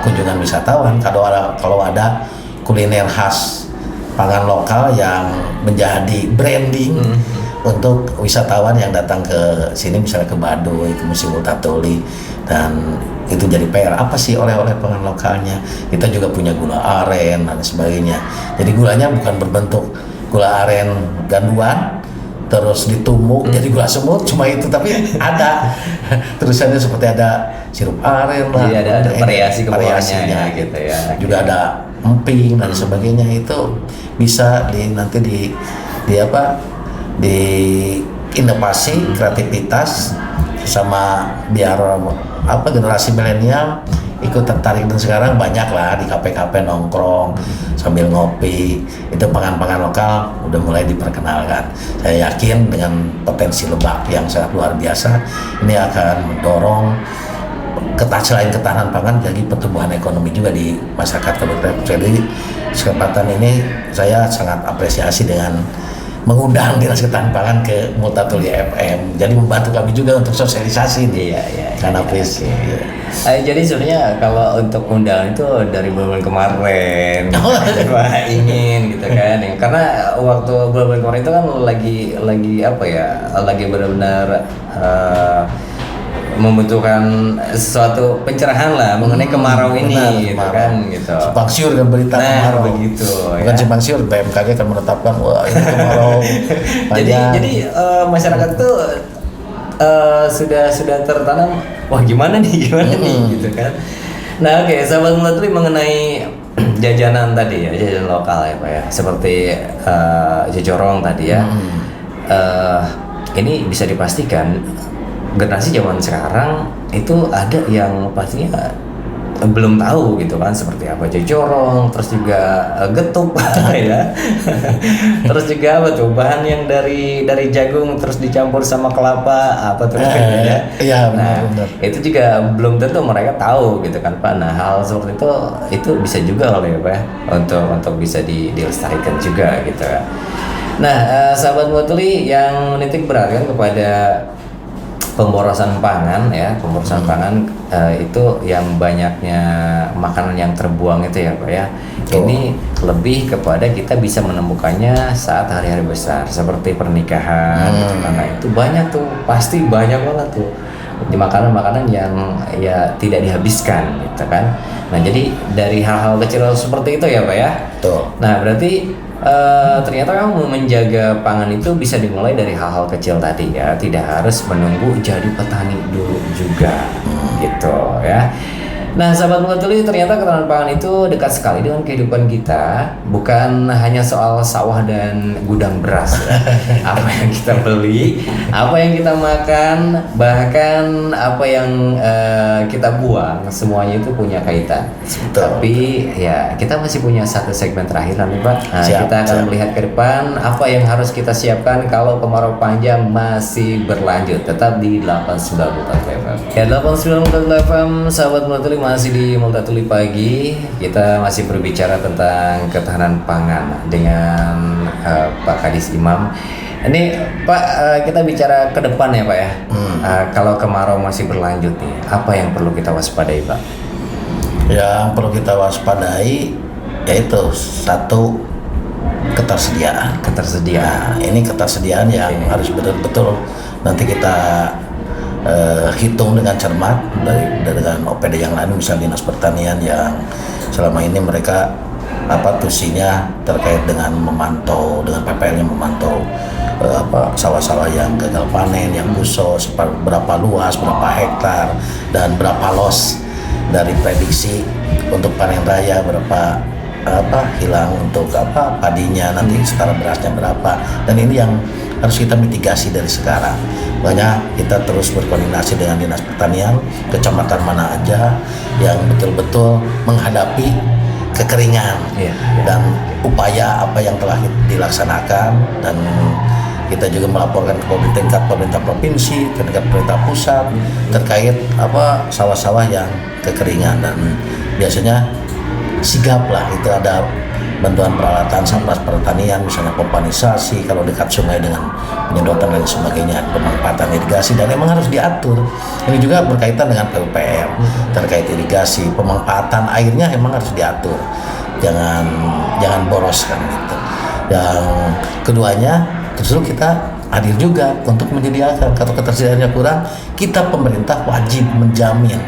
kunjungan wisatawan kalau ada kuliner khas pangan lokal yang menjadi branding untuk wisatawan yang datang ke sini, misalnya ke Baduy, ke Museum Multatuli, dan itu jadi PR. Apa sih oleh-oleh pangan lokalnya? Kita juga punya gula aren dan sebagainya. Jadi gulanya bukan berbentuk gula aren ganduan terus ditumbuk jadi gula semut, cuma itu, tapi ada tulisannya seperti ada sirup aren lah. Jadi ada variasinya gitu ya. Juga ada emping dan sebagainya. Itu bisa nanti di inovasi, kreativitas, sama biar generasi milenial ikut tertarik. Dan sekarang banyak lah di kafe-kafe nongkrong sambil ngopi, itu pangan-pangan lokal udah mulai diperkenalkan. Saya yakin dengan potensi Lebak yang sangat luar biasa, ini akan mendorong selain ketahanan pangan, jadi pertumbuhan ekonomi juga di masyarakat Kabupaten. Jadi kesempatan ini saya sangat apresiasi dengan mengundang Dinas Ketahanan Pangan ke Multatuli FM. Jadi membantu kami juga untuk sosialisasi nih. Iya. Karena please. Jadi sebenarnya kalau untuk undangan itu dari bulan kemarin, Pak ingin gitu kan. Karena waktu bulan kemarin itu kan lagi benar-benar membutuhkan sesuatu pencerahan lah mengenai kemarau ini, gitu kan, gitu. Simpang siur kan berita kemarau. Begitu. Bukan simpang siur, BMKG akan menetapkan wah ini kemarau. jadi masyarakat tuh sudah tertanam, wah gimana nih gitu kan. Nah, oke, sahabat Multatuli, mengenai jajanan tadi ya, jajanan lokal ya Pak ya, seperti jecorong tadi ya. Ini bisa dipastikan generasi zaman sekarang itu ada yang pastinya belum tahu gitu kan, seperti apa jecorong, terus juga getuk ya. Terus juga apa tuh bahan yang dari jagung terus dicampur sama kelapa apa tuh ya. Iya, benar. Itu juga belum tentu mereka tahu gitu kan Pak. Nah, hal seperti itu bisa juga oleh Pak ya, untuk bisa dilestarikan juga gitu ya. Nah, sahabat Multatuli yang menitik beratkan kepada pemborosan pangan ya, pangan itu yang banyaknya makanan yang terbuang itu ya Pak ya. Ini lebih kepada kita bisa menemukannya saat hari-hari besar seperti pernikahan gitu. Nah, itu banyak tuh, pasti banyak banget tuh di makanan-makanan yang ya tidak dihabiskan gitu kan. Nah, jadi dari hal-hal kecil seperti itu ya Pak ya. Nah, berarti ternyata kamu menjaga pangan itu bisa dimulai dari hal-hal kecil tadi ya, tidak harus menunggu jadi petani dulu juga gitu ya. Nah, sahabat Multatuli, ternyata ketahanan pangan itu dekat sekali dengan kehidupan kita, bukan hanya soal sawah dan gudang beras ya. Apa yang kita beli, apa yang kita makan, bahkan apa yang kita buang, semuanya itu punya kaitan. Tapi ya kita masih punya satu segmen terakhir nanti Pak. Kita akan melihat ke depan apa yang harus kita siapkan kalau kemarau panjang masih berlanjut. Tetap di 89 Multatuli FM. Ya, 89 Multatuli FM, sahabat Multatuli, masih di Multatuli Pagi. Kita masih berbicara tentang ketahanan pangan dengan Pak Kadis Imam. Ini Pak, kita bicara ke depan ya Pak ya. Kalau kemarau masih berlanjut nih, apa yang perlu kita waspadai Pak? Yang perlu kita waspadai yaitu satu, ketersediaan. Nah, ini ketersediaan yang harus betul-betul nanti kita hitung dengan cermat dengan OPD yang lain, misalnya Dinas Pertanian yang selama ini mereka tusinya terkait dengan memantau, dengan PPL-nya memantau sawah-sawah yang gagal panen, yang busos, berapa luas, berapa hektar, dan berapa los dari prediksi untuk panen raya, berapa hilang untuk padinya, nanti setara berasnya berapa. Dan ini yang harus kita mitigasi dari sekarang. Makanya kita terus berkoordinasi dengan Dinas Pertanian, kecamatan mana aja yang betul-betul menghadapi kekeringan, dan upaya apa yang telah dilaksanakan, dan kita juga melaporkan ke tingkat pemerintah provinsi, ke tingkat pemerintah pusat terkait sawah-sawah yang kekeringan. Dan biasanya sigap lah, itu ada bantuan peralatan sampah pertanian, misalnya pompanisasi kalau dekat sungai dengan penyedotan dan sebagainya, pemanfaatan irigasi, dan emang harus diatur. Ini juga berkaitan dengan PUPR terkait irigasi, pemanfaatan airnya emang harus diatur, jangan boros kan gitu. Yang keduanya justru kita hadir juga untuk menyediakan, kalau ketersediaannya kurang, kita pemerintah wajib menjamin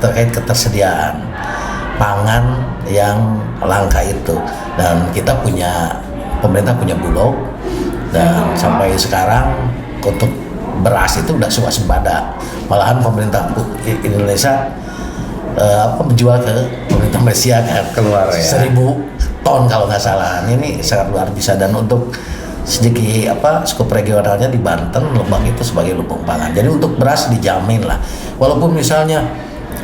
terkait ketersediaan pangan yang langka itu. Dan kita pemerintah punya Bulog, dan sampai sekarang untuk beras itu udah swasembada. Malahan pemerintah Indonesia menjual ke pemerintah Malaysia kan, keluar ya 1.000 ton kalau nggak salah. Ini sangat luar biasa, dan untuk segi skup regionalnya di Banten, Lebak itu sebagai lumbung pangan. Jadi untuk beras dijamin lah, walaupun misalnya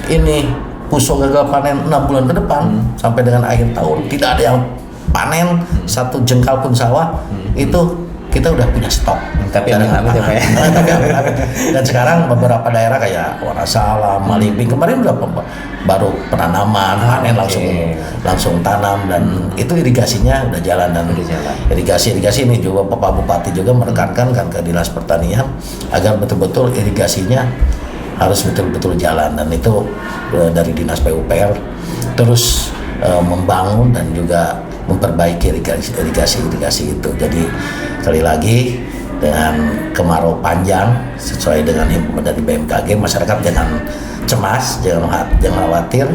ini Puso gagal panen 6 bulan ke depan sampai dengan akhir tahun tidak ada yang panen satu jengkal pun sawah, itu kita udah punya stok. Tapi amit-amit ya Pak ya. Tapi amit-amit. Dan sekarang beberapa daerah kayak Wonosalam, Malibing kemarin udah baru penanaman, panen langsung tanam, dan itu irigasinya udah jalan. Dan irigasi ini juga Bapak Bupati juga menekankan kan ke Dinas Pertanian agar betul-betul irigasinya harus betul-betul jalan, dan itu dari Dinas PUPR terus membangun dan juga memperbaiki irigasi itu. Jadi sekali lagi, dengan kemarau panjang sesuai dengan himbauan dari BMKG, masyarakat jangan cemas, jangan khawatir,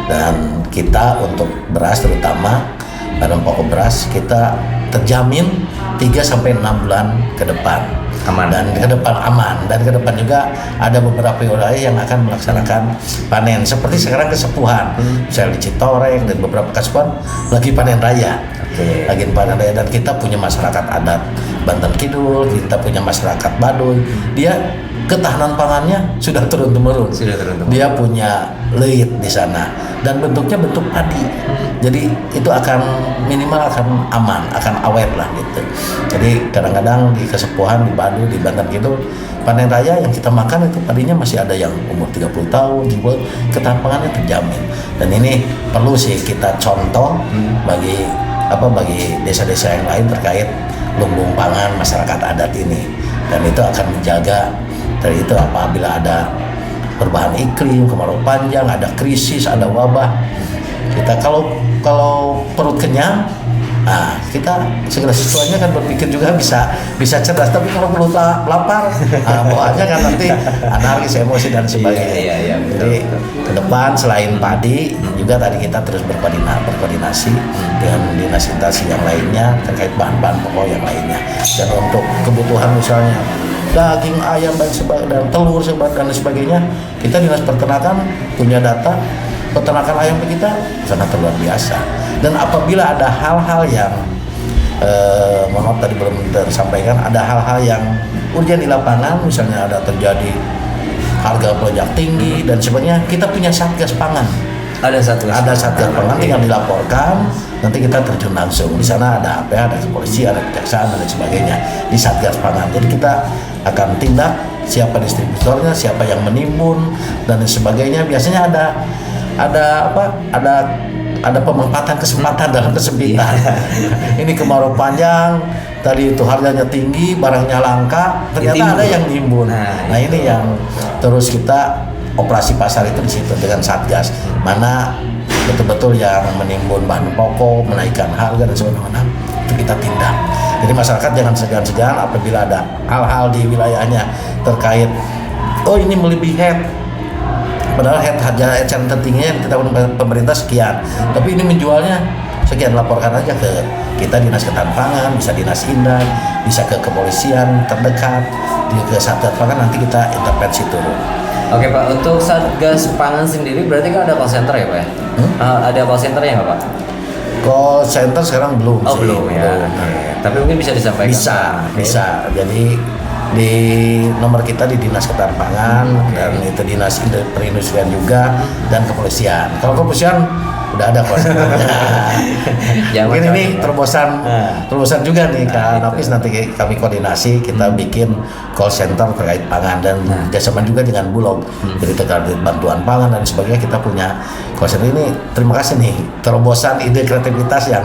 dan kita untuk beras terutama bahan pokok beras kita terjamin 3-6 bulan ke depan aman, dan ke depan aman, dan ke depan juga ada beberapa wilayah yang akan melaksanakan panen seperti sekarang Kesepuhan, misalnya di Citorek dan beberapa Kesepuhan lagi panen raya. Lagi panen raya, dan kita punya masyarakat adat Banten Kidul, kita punya masyarakat Baduy, dia ketahanan pangannya sudah turun-temurun. Dia punya leit di sana, dan bentuknya bentuk padi. Jadi itu akan minimal akan aman, akan awet lah gitu. Jadi kadang-kadang di Kesepuhan, di Baduy, di Banten Kidul panen raya yang kita makan itu padinya masih ada yang umur 30 tahun, juga ketahanan pangannya terjamin. Dan ini perlu sih kita contoh bagi desa-desa yang lain terkait lumbung pangan masyarakat adat ini, dan itu akan menjaga dari itu apabila ada perubahan iklim, kemarau panjang, ada krisis, ada wabah, kita kalau perut kenyang, kita segala sesuatunya kan berpikir juga bisa cerdas. Tapi kalau perut lapar, bawaannya kan nanti anarkis, emosi dan sebagainya. Jadi ke depan selain padi juga tadi kita terus berkoordinasi dengan dinas-dinas yang lainnya terkait bahan-bahan pokok yang lainnya. Dan untuk kebutuhan misalnya daging ayam dan telur dan sebagainya, kita dinas peternakan punya data peternakan ayam kita sangat luar biasa. Dan apabila ada hal-hal yang mohon maaf tadi belum tersampaikan, ada hal-hal yang urgent di lapangan, misalnya ada terjadi harga melonjak tinggi dan sebagainya, kita punya satgas pangan. Ada satgas pangan, tinggal dilaporkan, nanti kita terjun langsung. Di sana ada apa? Ada kepolisian, ada kejaksaan dan sebagainya di satgas pangan. Jadi kita akan tindak siapa distributornya, siapa yang menimbun dan sebagainya. Biasanya ada pemanfaatan kesempatan dalam kesempitan. Ini kemarau panjang, tadi itu harganya tinggi, barangnya langka, ternyata ada yang nimbun. Nah ini yang terus kita operasi pasar itu di situ dengan satgas, mana betul-betul yang menimbun bahan pokok, menaikkan harga dan sebagainya, itu kita tindak. Jadi masyarakat jangan segan-segan apabila ada hal-hal di wilayahnya terkait, oh ini melebihi head, padahal harga eceran tertingginya kita pemerintah sekian, tapi ini menjualnya sekian, laporkan aja ke kita Dinas Ketahanan Pangan, bisa Dinas Indah, bisa ke kepolisian terdekat, ke Satgas Pangan, nanti kita intervensi turun. Oke Pak, untuk Satgas Pangan sendiri berarti kan ada call center ya Pak ya? Ada call center ya nggak Pak? Call center sekarang belum sih. Belum ya. Tapi mungkin bisa disampaikan. Bisa. Jadi di nomor kita di Dinas Ketahanan Pangan dan itu Dinas Perindustrian juga dan kepolisian. Kalau kepolisian udah ada call centernya. Mungkin ini terobosan juga nih Kak Nafis, nanti kami koordinasi kita bikin call center terkait pangan dan kerjasama juga dengan Bulog. Jadi terkait bantuan pangan dan sebagainya kita punya call center ini. Terima kasih nih terobosan ide kreativitas yang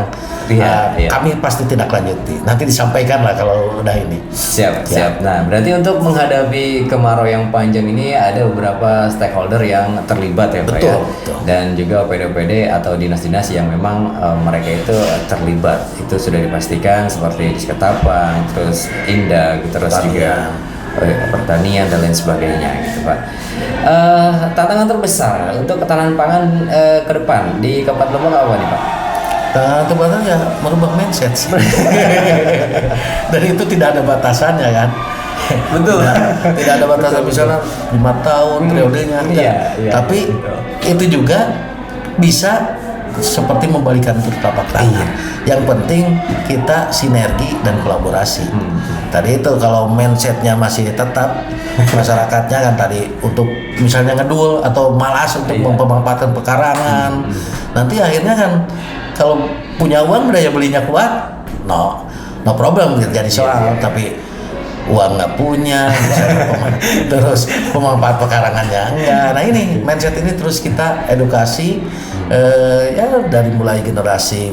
kami pasti tidak lanjuti. Nanti disampaikan lah kalau udah ini. Siap. Nah, berarti untuk menghadapi kemarau yang panjang ini ada beberapa stakeholder yang terlibat ya Pak ya. Betul. Dan juga OPD-OPD atau dinas-dinas yang memang mereka itu terlibat. Itu sudah dipastikan seperti di Ketapang, terus Indah, terus juga pertanian dan lain sebagainya gitu Pak. Tantangan terbesar untuk ketahanan pangan ke depan di Kabupaten Lebak apa nih Pak? Terbesar ya merubah mindset. Dan itu tidak ada batasannya kan. Betul. Tidak ada batasan misalnya 5 tahun periodenya enggak. Tapi itu juga bisa seperti membalikan itu telapak tangan. Yang penting kita sinergi dan kolaborasi. Tadi itu kalau mindsetnya masih tetap masyarakatnya kan tadi untuk misalnya ngedul atau malas untuk memanfaatkan pekarangan, nanti akhirnya kan kalau punya uang daya belinya kuat, no problem jadi soal. Tapi uang nggak punya, terus pemanfaat pekarangannya enggak. Nah ini mindset ini terus kita edukasi ya dari mulai generasi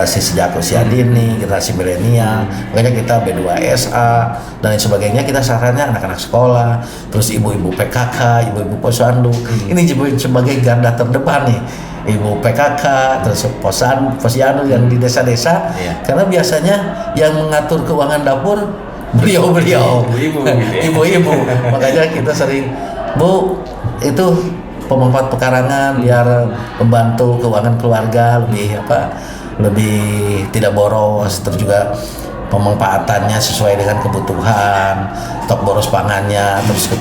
sejak usia dini, generasi milenial. Makanya kita B2SA dan lain sebagainya, kita sarannya anak-anak sekolah, terus ibu-ibu PKK, ibu-ibu posyandu. Ini sebagai garda terdepan nih. Ibu PKK, terus posyandu yang di desa-desa, karena biasanya yang mengatur keuangan dapur beliau-beliau, ibu-ibu. Makanya kita sering, Bu, itu pemanfaat pekarangan biar membantu keuangan keluarga lebih tidak boros, terus juga pemanfaatannya sesuai dengan kebutuhan, stok boros pangannya, terus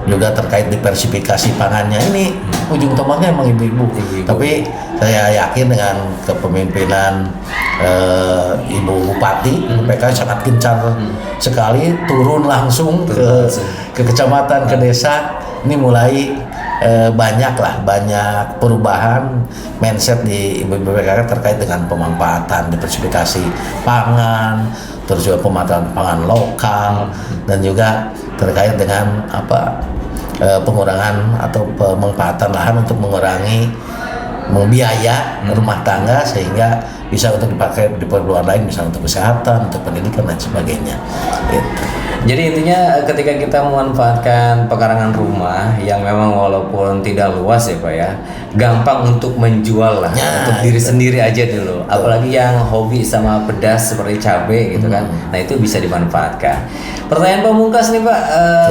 juga terkait diversifikasi pangannya. Ini ujung tombaknya emang ibu-ibu. Tapi saya yakin dengan kepemimpinan Ibu Bupati PK sangat gencar sekali turun langsung ke kecamatan, ke desa. Ini mulai banyak perubahan mindset di ibu-ibu PKK terkait dengan pemanfaatan diversifikasi pangan, terus juga pemanfaatan pangan lokal, dan juga terkait dengan pengurangan atau pemanfaatan lahan untuk mengurangi membiaya rumah tangga sehingga bisa untuk dipakai di keperluan lain, misalnya untuk kesehatan, untuk pendidikan dan sebagainya. Gitu. Jadi intinya ketika kita memanfaatkan pekarangan rumah yang memang walaupun tidak luas ya Pak ya, gampang untuk menjual lah, untuk diri sendiri aja dulu. Apalagi yang hobi sama pedas seperti cabai gitu kan, nah itu bisa dimanfaatkan. Pertanyaan pamungkas nih Pak,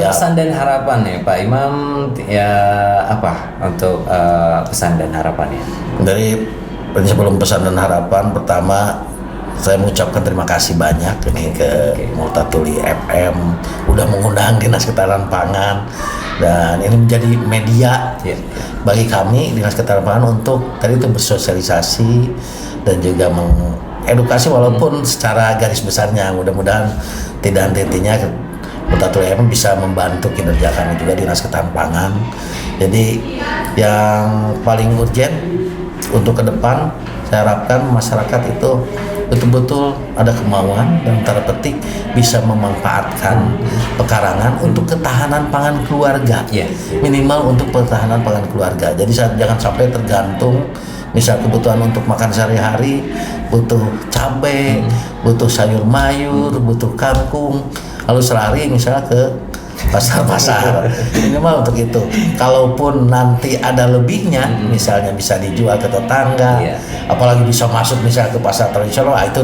pesan dan harapan ya Pak Imam ya, apa untuk pesan dan harapannya? Dari sebelum pesan dan harapan, pertama saya mengucapkan terima kasih banyak ini ke Multatuli FM udah mengundang Dinas Ketahanan Pangan, dan ini menjadi media bagi kami Dinas Ketahanan Pangan untuk tadi itu bersosialisasi dan juga mengedukasi walaupun secara garis besarnya. Mudah-mudahan tidak henti-hentinya Multatuli FM bisa membantu kinerja kami juga Dinas Ketahanan Pangan. Jadi yang paling urgent untuk ke depan, saya harapkan masyarakat itu betul-betul ada kemauan dan tanda petik bisa memanfaatkan pekarangan untuk ketahanan pangan keluarga, minimal untuk ketahanan pangan keluarga. Jadi jangan sampai tergantung, misal kebutuhan untuk makan sehari-hari butuh cabai, butuh sayur mayur, butuh kangkung, lalu selari misalnya ke pasar-pasar. Minimal untuk itu. Kalaupun nanti ada lebihnya, misalnya bisa dijual ke tetangga, apalagi bisa masuk misalnya ke pasar tradisional, itu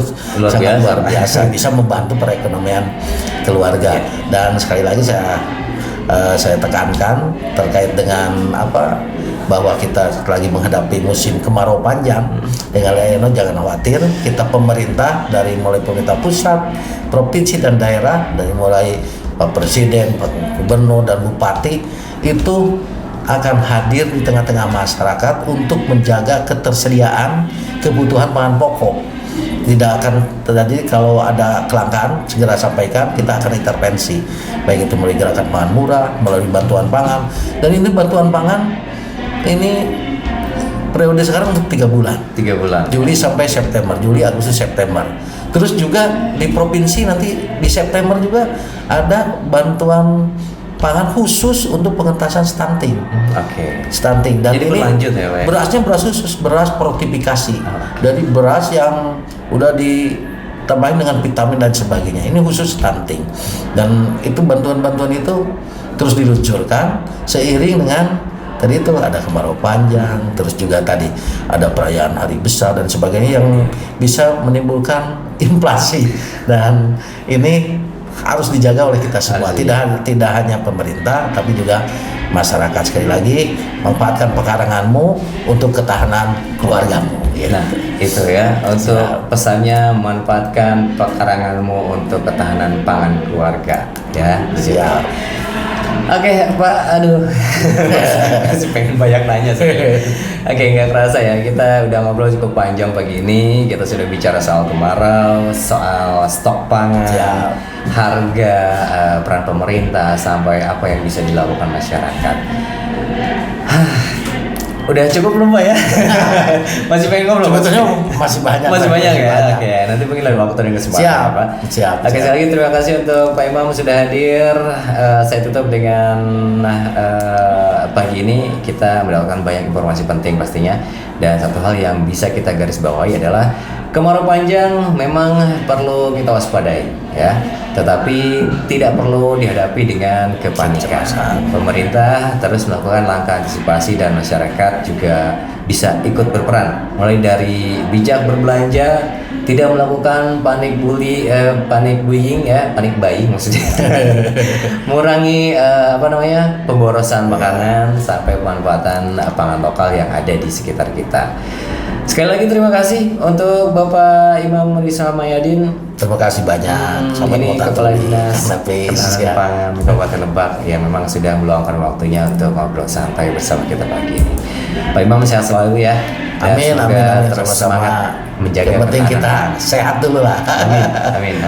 sangat luar biasa, bisa membantu perekonomian keluarga. Dan sekali lagi saya tekankan terkait dengan bahwa kita lagi menghadapi musim kemarau panjang. Dengan lainnya jangan khawatir, kita pemerintah dari mulai pemerintah pusat, provinsi dan daerah, dari mulai Pak Presiden, Pak Gubernur dan Bupati itu akan hadir di tengah-tengah masyarakat untuk menjaga ketersediaan kebutuhan pangan pokok. Tidak akan terjadi kalau ada kelangkaan, segera sampaikan, kita akan intervensi. Baik itu melalui gerakan pangan murah, melalui bantuan pangan. Dan ini bantuan pangan ini periode sekarang untuk 3 bulan. 3 bulan. Juli sampai September, Juli, Agustus, September. Terus juga di provinsi nanti di September juga ada bantuan pangan khusus untuk pengentasan stunting. Oke. Stunting dan Jadi ini berlanjut ya, Pak? berasnya beras khusus, beras fortifikasi. Dari beras yang udah ditambahin dengan vitamin dan sebagainya. Ini khusus stunting. Dan itu bantuan-bantuan itu terus diluncurkan seiring dengan tadi itu ada kemarau panjang, terus juga tadi ada perayaan hari besar dan sebagainya yang bisa menimbulkan inflasi, dan ini harus dijaga oleh kita semua. Tidak hanya pemerintah tapi juga masyarakat. Sekali lagi, manfaatkan pekaranganmu untuk ketahanan keluargamu. Nah, itu ya untuk pesannya, manfaatkan pekaranganmu untuk ketahanan pangan keluarga ya. Siap. Oke Pak, aduh masih pengen banyak nanya sih. Oke, nggak kerasa ya, kita udah ngobrol cukup panjang pagi ini. Kita sudah bicara soal kemarau, soal stok pangan, harga, peran pemerintah, sampai apa yang bisa dilakukan masyarakat. Udah cukup belum Pak ya? Masih pengen ngobrol? Sebetulnya masih banyak. Masih banyak ya? Oke, nanti mungkin lain waktu dan kesempatan siap, Pak. Siap. Oke, sekali lagi terima kasih untuk Pak Imam sudah hadir. Saya tutup dengan pagi ini kita mendapatkan banyak informasi penting pastinya. Dan satu hal yang bisa kita garis bawahi adalah kemarau panjang memang perlu kita waspadai ya, tetapi tidak perlu dihadapi dengan kepanikan. Pemerintah terus melakukan langkah antisipasi dan masyarakat juga bisa ikut berperan, mulai dari bijak berbelanja, tidak melakukan panic buying ya, panic buying maksudnya, mengurangi pemborosan makanan sampai pemanfaatan pangan lokal yang ada di sekitar kita. Sekali lagi terima kasih untuk Bapak Imam Rizal Mayadin. Terima kasih banyak. Ini Kepala Dinas Ketahanan Pangan Kabupaten Lebak yang memang sudah meluangkan waktunya untuk ngobrol santai bersama kita pagi ini. Pak Imam sehat selalu ya. Amin, amin, terus sama-sama. semangat menjaga yang penting kita ketahanan. sehat dulu lah. Amin.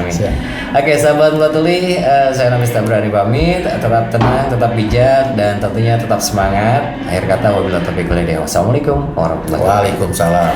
Oke, sahabat Mulatuli, saya Nafis Tabrani pamit. Tetap tenang, tetap bijak, dan tentunya tetap semangat. Akhir kata, wabillahi taufiq wal hidayah. Wassalamualaikum warahmatullahi wabarakatuh. Waalaikumsalam.